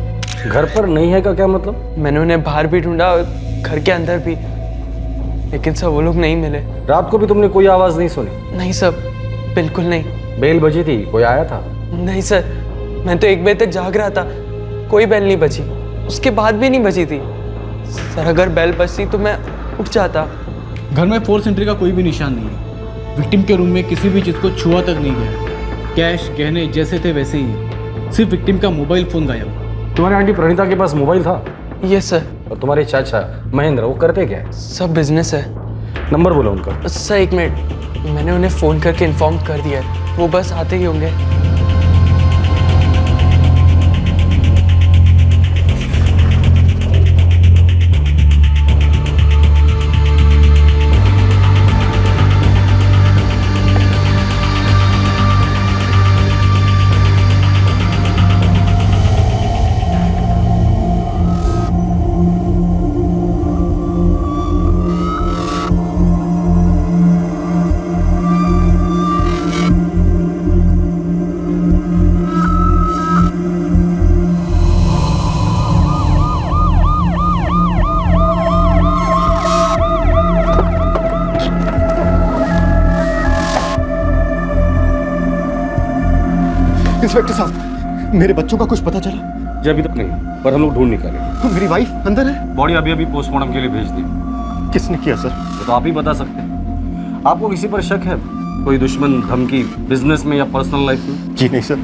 Speaker 6: घर पर नहीं है का क्या मतलब?
Speaker 20: मैंने उन्हें बाहर भी ढूंढा और घर के अंदर भी, लेकिन सर वो लोग नहीं मिले।
Speaker 6: रात को भी तुमने कोई आवाज नहीं सुनी?
Speaker 20: नहीं सर, बिल्कुल नहीं।
Speaker 6: बेल बजी थी, कोई आया था?
Speaker 20: नहीं सर, मैं तो 1 बजे तक जाग रहा था, कोई बेल नहीं बजी, उसके बाद भी नहीं बजी थी। सर अगर बेल बजती तो मैं उठ जाता।
Speaker 9: घर में फोर्स एंट्री का कोई भी निशान नहीं है। विक्टिम के रूम में किसी भी चीज़ को छुआ तक नहीं गया। कैश गहने जैसे थे वैसे ही है, सिर्फ विक्टिम का मोबाइल फ़ोन गायब।
Speaker 6: तुम्हारी आंटी प्रणीता के पास मोबाइल था?
Speaker 20: Yes sir.
Speaker 6: और तुम्हारे चाचा महेंद्र वो करते क्या है?
Speaker 20: सब बिजनेस है।
Speaker 6: नंबर बोलो उनका।
Speaker 20: सर 1 मिनट, मैंने उन्हें फ़ोन करके इन्फॉर्म कर दिया है, वो बस आते ही होंगे।
Speaker 2: इंस्पेक्टर साहब, मेरे बच्चों का कुछ पता चला?
Speaker 6: जी अभी तक नहीं, पर हम लोग ढूंढ निकाले।
Speaker 2: मेरी वाइफ अंदर है?
Speaker 6: बॉडी अभी अभी पोस्टमार्टम के लिए भेज दी।
Speaker 2: किसने किया सर?
Speaker 6: तो आप ही बता सकते हैं। आपको किसी पर शक है? कोई दुश्मन, धमकी, बिजनेस में या पर्सनल लाइफ में?
Speaker 2: जी नहीं सर,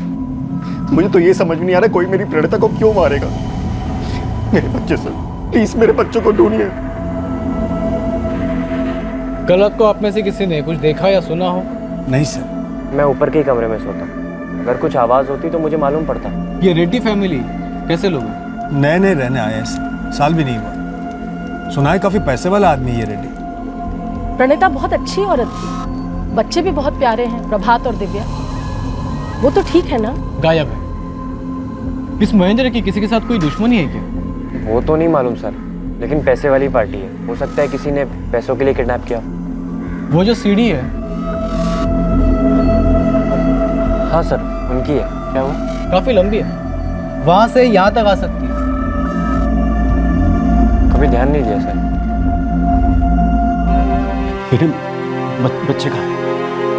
Speaker 2: मुझे तो ये समझ में नहीं आ रहा कोई मेरी प्रणिता को क्यों मारेगा। मेरे बच्चे सर, प्लीज मेरे बच्चों को ढूंढिए।
Speaker 8: कल रात को आप में से किसी ने कुछ देखा या सुना हो?
Speaker 21: नहीं सर,
Speaker 19: मैं ऊपर के ही कमरे में सोता हूँ। अगर कुछ आवाज़ होती तो मुझे मालूम पड़ता।
Speaker 8: ये रेड्डी फैमिली कैसे लोग हैं?
Speaker 21: नए नए रहने आए हैं सर, साल भी नहीं हुआ। सुना है काफी पैसे वाला आदमी ये रेड्डी।
Speaker 11: प्रणीता बहुत अच्छी औरत थी, बच्चे भी बहुत प्यारे हैं, प्रभात और दिव्या। वो तो ठीक है ना?
Speaker 8: गायब है। इस महेंद्र की किसी के साथ कोई दुश्मनी है क्या?
Speaker 19: वो तो नहीं मालूम सर, लेकिन पैसे वाली पार्टी है। हो सकता है किसी ने पैसों के लिए किडनैप किया।
Speaker 8: वो जो सीढ़ी है?
Speaker 19: हाँ सर, उनकी है। क्या हुआ?
Speaker 8: काफी लंबी है, वहां से यहाँ तक आ सकती है।
Speaker 19: कभी ध्यान नहीं दिया सर।
Speaker 2: मेरे बच्चे का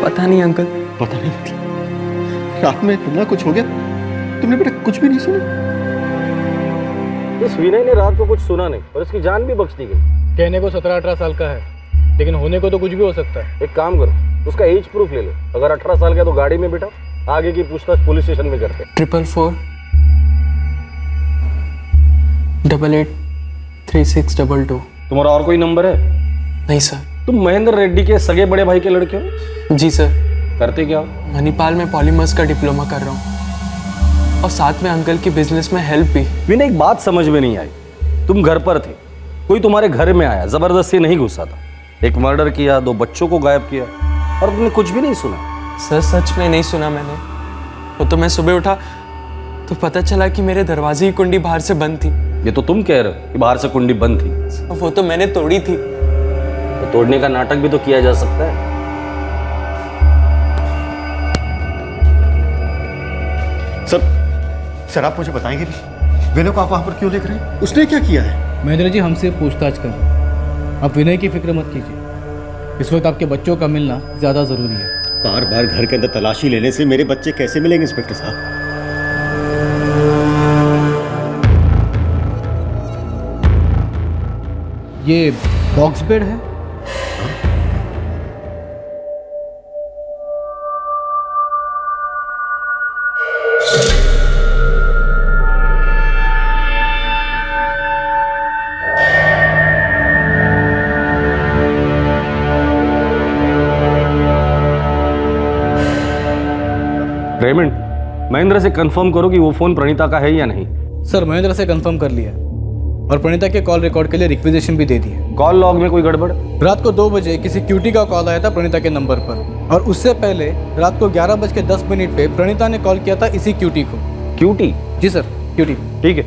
Speaker 20: पता नहीं अंकल।
Speaker 2: पता नहीं मतलब रात में इतना कुछ हो गया, तुमने बेटा कुछ भी नहीं सुना?
Speaker 6: इस विनय ने रात को कुछ सुना नहीं और इसकी जान भी बख्श दी गई।
Speaker 8: कहने को 17-18 साल का है, लेकिन होने को तो कुछ भी हो सकता है।
Speaker 6: एक काम करो, उसका एज प्रूफ ले लो। अगर 18 साल का तो गाड़ी में बिठा, आगे की पूछताछ पुलिस स्टेशन में करते।
Speaker 20: 444 88 3622।
Speaker 6: तुम्हारा और कोई नंबर है?
Speaker 20: नहीं सर।
Speaker 6: तुम महेंद्र रेड्डी के सगे बड़े भाई के लड़के हो?
Speaker 20: जी सर।
Speaker 6: करते क्या हो?
Speaker 20: मणिपाल में पॉलीमर्स का डिप्लोमा कर रहा हूँ और साथ में अंकल की बिजनेस में हेल्प भी।
Speaker 6: विनय, एक बात समझ में नहीं आई। तुम घर पर थे, कोई तुम्हारे घर में आया, जबरदस्ती नहीं घुसा था, एक मर्डर किया, 2 बच्चों को गायब किया और तुमने कुछ भी नहीं सुना?
Speaker 20: सर सच में नहीं सुना मैंने। वो तो मैं सुबह उठा तो पता चला कि मेरे दरवाजे की कुंडी बाहर से बंद थी।
Speaker 6: ये तो तुम कह रहे हो कि बाहर से कुंडी बंद थी।
Speaker 20: वो तो मैंने तोड़ी थी।
Speaker 6: तो तोड़ने का नाटक भी तो किया जा सकता है।
Speaker 2: सर आप मुझे बताएंगे भी, विनय को आप वहां पर क्यों लेकर रहे हैं? उसने क्या किया है?
Speaker 8: महेंद्र जी हमसे पूछताछ कर रहे हैं, आप विनय की फिक्र मत कीजिए। इस वक्त आपके बच्चों का मिलना ज्यादा जरूरी है।
Speaker 3: बार बार घर के अंदर तलाशी लेने से मेरे बच्चे कैसे मिलेंगे इंस्पेक्टर साहब?
Speaker 8: ये बॉक्स बेड है?
Speaker 6: रेमंड, महेंद्र से कंफर्म करो कि वो फोन प्रणीता का है या नहीं।
Speaker 8: सर महेंद्र से कंफर्म कर लिया और प्रणीता के कॉल रिकॉर्ड के लिए रिक्विजिशन भी दे दी है।
Speaker 6: कॉल लॉग में कोई गड़बड़?
Speaker 8: रात को 2 बजे किसी क्यूटी का कॉल आया था प्रणीता के नंबर पर, और उससे पहले रात को 11:10 पे प्रणीता ने कॉल किया था इसी क्यूटी को।
Speaker 6: क्यूटी?
Speaker 8: जी सर, क्यूटी।
Speaker 6: ठीक है,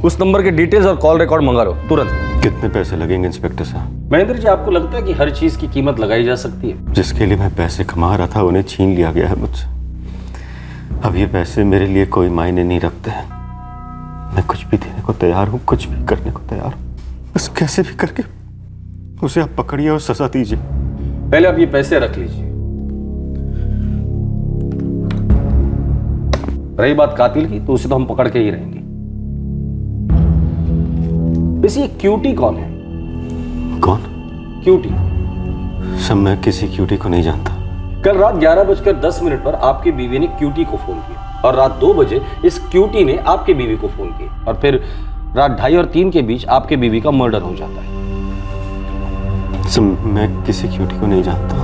Speaker 6: उस नंबर के डिटेल्स और कॉल रिकॉर्ड मंगा लो तुरंत।
Speaker 3: कितने पैसे लगेंगे इंस्पेक्टर साहब?
Speaker 6: महेंद्र जी, आपको लगता है कि हर चीज की कीमत लगाई जा सकती है?
Speaker 3: जिसके लिए मैं पैसे कमा रहा था उन्हें छीन लिया गया है मुझसे। अब ये पैसे मेरे लिए कोई मायने नहीं रखते हैं। मैं कुछ भी देने को तैयार हूँ, कुछ भी करने को तैयार हूँ, बस कैसे भी करके उसे आप पकड़िए और सजा दीजिए।
Speaker 6: पहले आप ये पैसे रख लीजिए। रही बात कातिल की, तो उसे तो हम पकड़ के ही रहेंगे। वैसे ये क्यूटी कौन है?
Speaker 3: कौन?
Speaker 6: क्यूटी।
Speaker 3: सब मैं किसी क्यूटी को नहीं जानता।
Speaker 6: कल रात 11:10 पर आपकी बीवी ने क्यूटी को फोन किया और रात 2 बजे इस क्यूटी ने आपके बीवी को फोन किया और फिर रात 2:30 और 3 के बीच आपके बीवी का मर्डर हो जाता है।
Speaker 3: सब मैं किसी क्यूटी को नहीं जानता।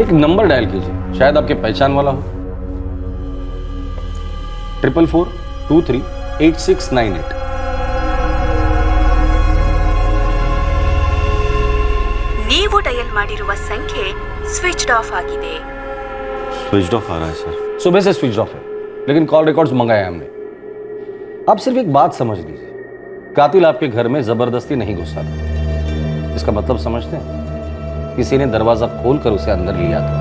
Speaker 6: एक नंबर डायल कीजिए, शायद आपके पहचान वाला हो। 444-23-8698।
Speaker 1: ನೀವು ಡಯಲ್ ಮಾಡಿರುವ ಸಂಖ್ಯೆ ಸ್ವಿಚ್ಡ್ ಆಫ್ ಆಗಿದೆ।
Speaker 3: स्विच ऑफ आ रहा है सर।
Speaker 6: सुबह से स्विच ऑफ है, लेकिन कॉल रिकॉर्ड्स मंगाए हमने। आप सिर्फ एक बात समझ लीजिए, कातिल आपके घर में जबरदस्ती नहीं घुसा था। इसका मतलब समझते हैं? किसी ने दरवाजा खोलकर उसे अंदर लिया था।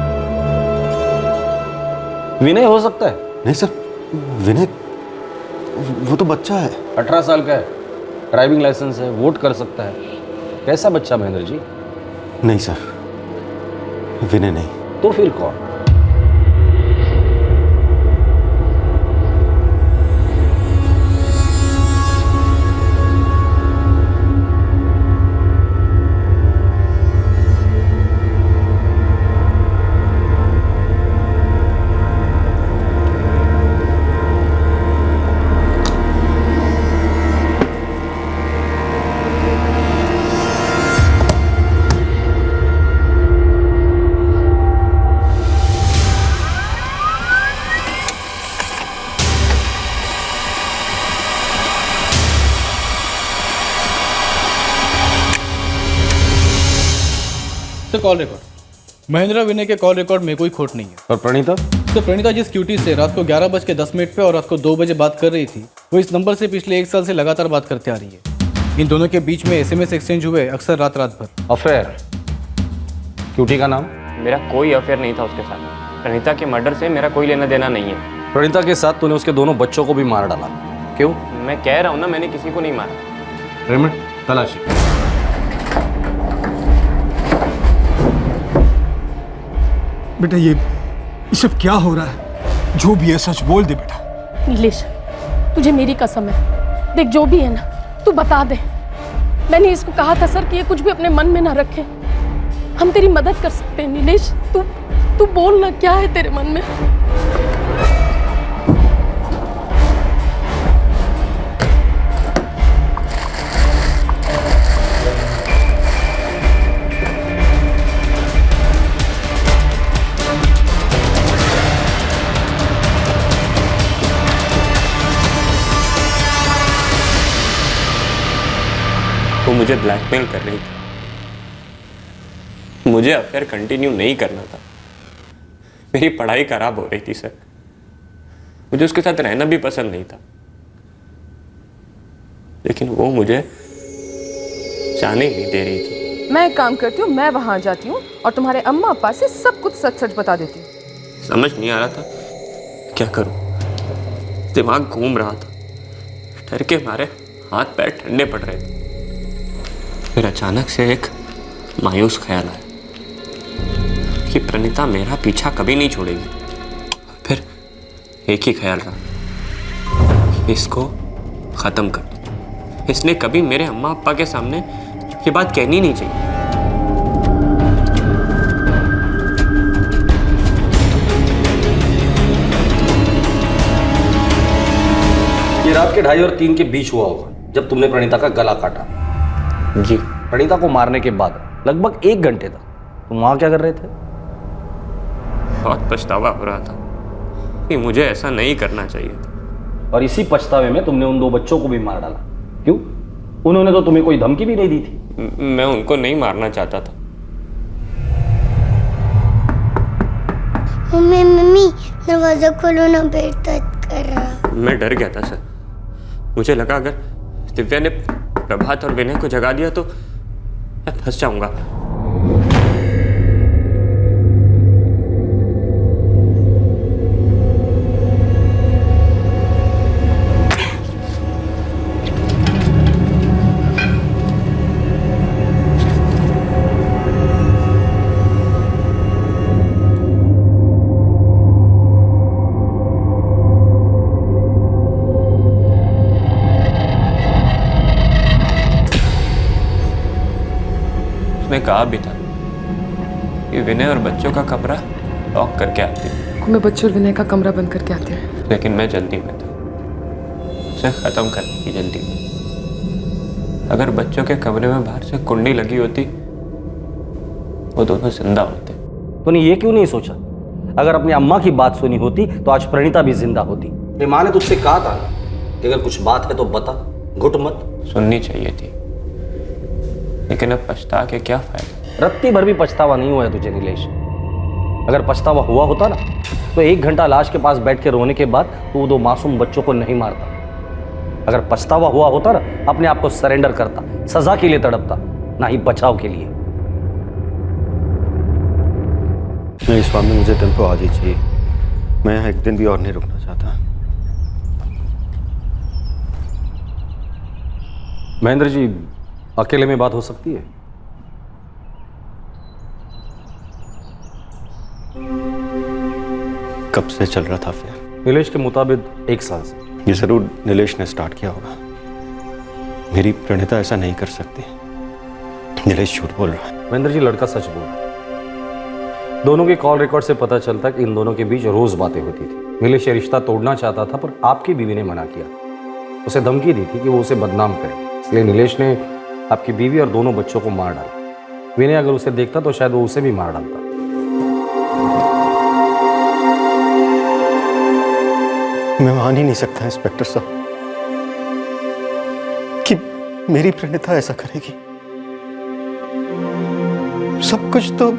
Speaker 6: विनय हो सकता है?
Speaker 3: नहीं सर, विनय वो तो बच्चा है।
Speaker 6: 18 साल का है, ड्राइविंग लाइसेंस है, वोट कर सकता है। कैसा बच्चा महेंद्र जी?
Speaker 3: नहीं सर, विनय नहीं।
Speaker 6: तो फिर कौन?
Speaker 8: सर कॉल रिकॉर्ड महेंद्र विनय के कॉल रिकॉर्ड में कोई खोट नहीं है।
Speaker 6: और प्रणीता?
Speaker 8: सर प्रणीता जिस क्यूटी से रात को 11:10 पे और रात को 2 बजे बात कर रही थी, वो इस नंबर से पिछले 1 साल से लगातार बात करते आ रही है। इन दोनों के बीच में SMS एक्सचेंज हुए अक्सर रात भर।
Speaker 6: अफेयर? क्यूटी का नाम?
Speaker 19: मेरा कोई अफेयर नहीं था उसके साथ। प्रणीता के मर्डर से मेरा कोई लेना देना नहीं है।
Speaker 6: प्रणीता के साथ तूने उसके दोनों बच्चों को भी मार डाला, क्यों?
Speaker 19: मैं कह रहा हूँ ना, मैंने किसी को नहीं मारा।
Speaker 6: रेमंड, तलाशी।
Speaker 21: बेटा ये सब क्या हो रहा है? जो भी है सच बोल दे बेटा।
Speaker 11: नीलेश, तुझे मेरी कसम है, देख जो भी है ना तू बता दे। मैंने इसको कहा था सर कि ये कुछ भी अपने मन में ना रखे, हम तेरी मदद कर सकते हैं। नीलेश तू बोल ना, क्या है तेरे मन में?
Speaker 19: वो मुझे ब्लैकमेल कर रही थी। मुझे अफेयर कंटिन्यू नहीं करना था। मेरी पढ़ाई खराब हो रही थी सर। मुझे उसके साथ रहना भी पसंद नहीं था, लेकिन वो मुझे जाने ही नहीं दे रही थी।
Speaker 18: मैं एक काम करती हूँ, मैं वहां जाती हूँ और तुम्हारे अम्मा अप्पा से सब कुछ सच सच बता देती हूँ।
Speaker 19: समझ नहीं आ रहा था क्या करूं। दिमाग घूम रहा था, डर के मारे हाथ पैर ठंडे पड़ रहे थे। फिर अचानक से एक मायूस ख्याल आया कि प्रणीता मेरा पीछा कभी नहीं छोड़ेगी। फिर एक ही ख्याल रहा कि इसको खत्म कर दूं। इसने कभी मेरे अम्मा अप्पा के सामने ये बात कहनी नहीं चाहिए।
Speaker 6: ये रात के 2:30 और 3 के बीच हुआ होगा जब तुमने प्रणीता का गला काटा।
Speaker 19: जी।
Speaker 6: प्रणीता को मारने के बाद लगभग 1 घंटे तक तुम वहां क्या कर रहे थे?
Speaker 19: बहुत पछतावा हो रहा था कि मुझे ऐसा नहीं करना चाहिए था।
Speaker 6: और इसी पछतावे में तुमने उन 2 बच्चों को भी मार डाला। क्यों? उन्होंने तो तुम्हें कोई धमकी भी नहीं दी थी।
Speaker 19: मैं उनको नहीं मारना चाहता था।
Speaker 17: मम्मी दरवाजा खोलो ना, पेट दर्द कर रहा।
Speaker 19: मैं डर गया था सर। मुझे लगा अगर दिव्या ने प्रभात और विनय को जगा दिया तो मैं फंस जाऊंगा। उसने कहा भी था कि विनय और बच्चों का कमरा लॉक करके आती है।
Speaker 18: मैं बच्चों और विनय का कमरा बंद करके आती हूँ।
Speaker 19: लेकिन मैं जल्दी में था, उसे खत्म करने की जल्दी में। अगर बच्चों के कमरे में बाहर से कुंडी लगी होती वो दोनों जिंदा होते।
Speaker 6: तूने ये क्यों नहीं सोचा अगर अपनी अम्मा की बात सुनी होती तो आज प्रणीता भी जिंदा होती? तेरी माँ ने तुझसे कहा था कि अगर कुछ बात है तो बता, घुट मत।
Speaker 19: सुननी चाहिए थी, लेकिन अब पछता के क्या फायदा।
Speaker 6: रत्ती भर भी पछतावा नहीं हुआ है तुझे नीलेश। अगर पछतावा हुआ होता ना तो 1 घंटा लाश के पास बैठ के रोने के बाद तो वो 2 मासूम बच्चों को नहीं मारता। अगर पछतावा हुआ होता ना अपने आप को सरेंडर करता, सजा के लिए तड़पता, ना ही बचाव के लिए।
Speaker 3: नहीं स्वामी, मुझे टेम्पो आज ही चाहिए। मैं यहाँ 1 दिन भी और नहीं रुकना चाहता।
Speaker 6: महेंद्र जी, अकेले में बात हो सकती है?
Speaker 3: कब से चल रहा था फिर?
Speaker 6: नीलेश के मुताबिक 1 साल से।
Speaker 3: ये जरूर नीलेश ने स्टार्ट किया होगा। मेरी प्रणीता ऐसा नहीं कर सकती। नीलेश झूठ बोल रहा है।
Speaker 6: महेंद्र जी, लड़का सच बोल रहा है। दोनों के कॉल रिकॉर्ड से पता चलता कि इन दोनों के बीच रोज बातें होती थी। नीलेश ये रिश्ता तोड़ना चाहता था, पर आपकी बीवी ने मना किया। उसे धमकी दी थी कि वो उसे बदनाम करे, इसलिए नीलेश ने आपकी बीवी और दोनों बच्चों को मार डाला। विनय अगर उसे देखता तो शायद वो उसे भी मार डालता।
Speaker 3: मैं मान ही नहीं सकता इंस्पेक्टर साहब कि मेरी प्रणीता ऐसा करेगी। सब कुछ तो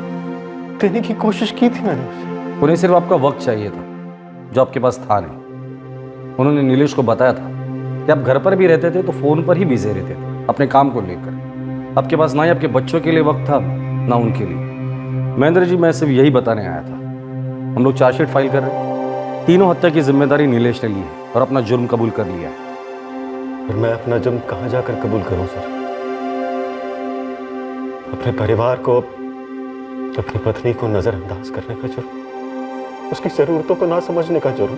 Speaker 3: देने की कोशिश की थी मैंने।
Speaker 6: उन्हें सिर्फ आपका वक्त चाहिए था जो आपके पास था नहीं। उन्होंने नीलेश को बताया था कि आप घर पर भी रहते थे तो फोन पर ही बिजी रहते थे अपने काम को लेकर। आपके पास ना ही आपके बच्चों के लिए वक्त था ना उनके लिए। महेंद्र जी, मैं सिर्फ यही बताने आया था, हम लोग चार्जशीट फाइल कर रहे हैं। तीनों हत्या की जिम्मेदारी नीलेश ने ली है और अपना जुर्म कबूल कर लिया है।
Speaker 3: और मैं अपना जुर्म कहाँ जाकर कबूल करूं सर? अपने परिवार को, अपनी पत्नी को नजरअंदाज करने का जुर्म, उसकी जरूरतों को ना समझने का जुर्म,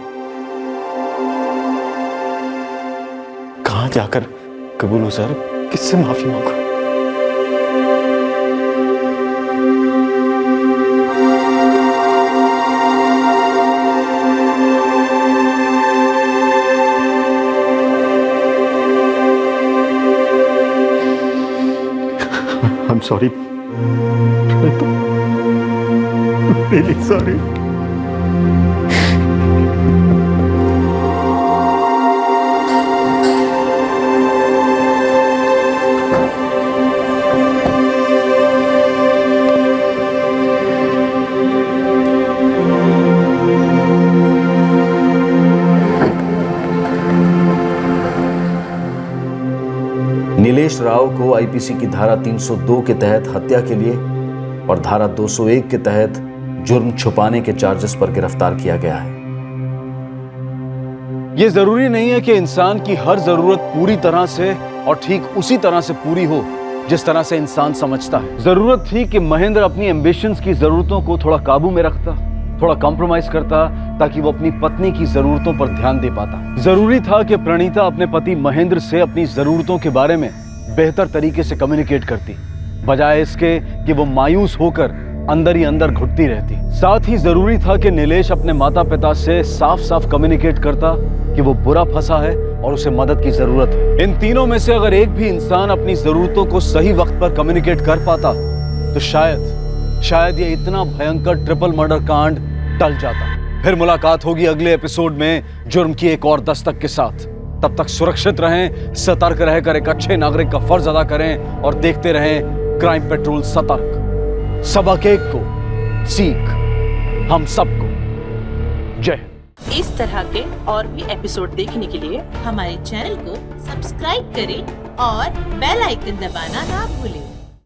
Speaker 3: कहाँ जाकर कबूलूं सर? किससे माफी मांगूं? I'm sorry. Really sorry.
Speaker 6: Nilesh Rao को आईपीसी की धारा 302 के तहत हत्या के लिए और धारा 201 के तहत जुर्म छुपाने के चार्जेस पर गिरफ्तार किया गया है। यह जरूरी नहीं है कि इंसान की हर जरूरत पूरी तरह से और ठीक उसी तरह से पूरी हो जिस तरह से इंसान समझता है। जरूरत थी कि महेंद्र अपनी एम्बिशंस की जरूरतों को थोड़ा काबू में रखता, थोड़ा कॉम्प्रोमाइज करता, ताकि वो अपनी पत्नी की जरूरतों पर ध्यान दे पाता। जरूरी था कि प्रणीता अपने पति महेंद्र से अपनी जरूरतों के बारे में बेहतर तरीके से कम्युनिकेट करती, बजाय इसके कि वो मायूस होकर अंदर ही अंदर घुटती रहती। साथ ही जरूरी था कि नीलेश अपने माता पिता से साफ साफ कम्युनिकेट करता कि वो बुरा फंसा है और उसे मदद की जरूरत है। इन तीनों में से अगर एक भी इंसान अपनी जरूरतों को सही वक्त पर कम्युनिकेट कर पाता तो शायद ये इतना भयंकर ट्रिपल मर्डर कांड टल जाता। फिर मुलाकात होगी अगले एपिसोड में जुर्म की एक और दस्तक के साथ। तब तक सुरक्षित रहें, सतर्क रहकर एक अच्छे नागरिक का फर्ज अदा करें और देखते रहें क्राइम पेट्रोल सतर्क। सबक एक को सीख हम सबको। जय हिंद।
Speaker 7: इस तरह के और भी एपिसोड देखने के लिए हमारे चैनल को सब्सक्राइब करें और बेल आइकन दबाना ना भूलें।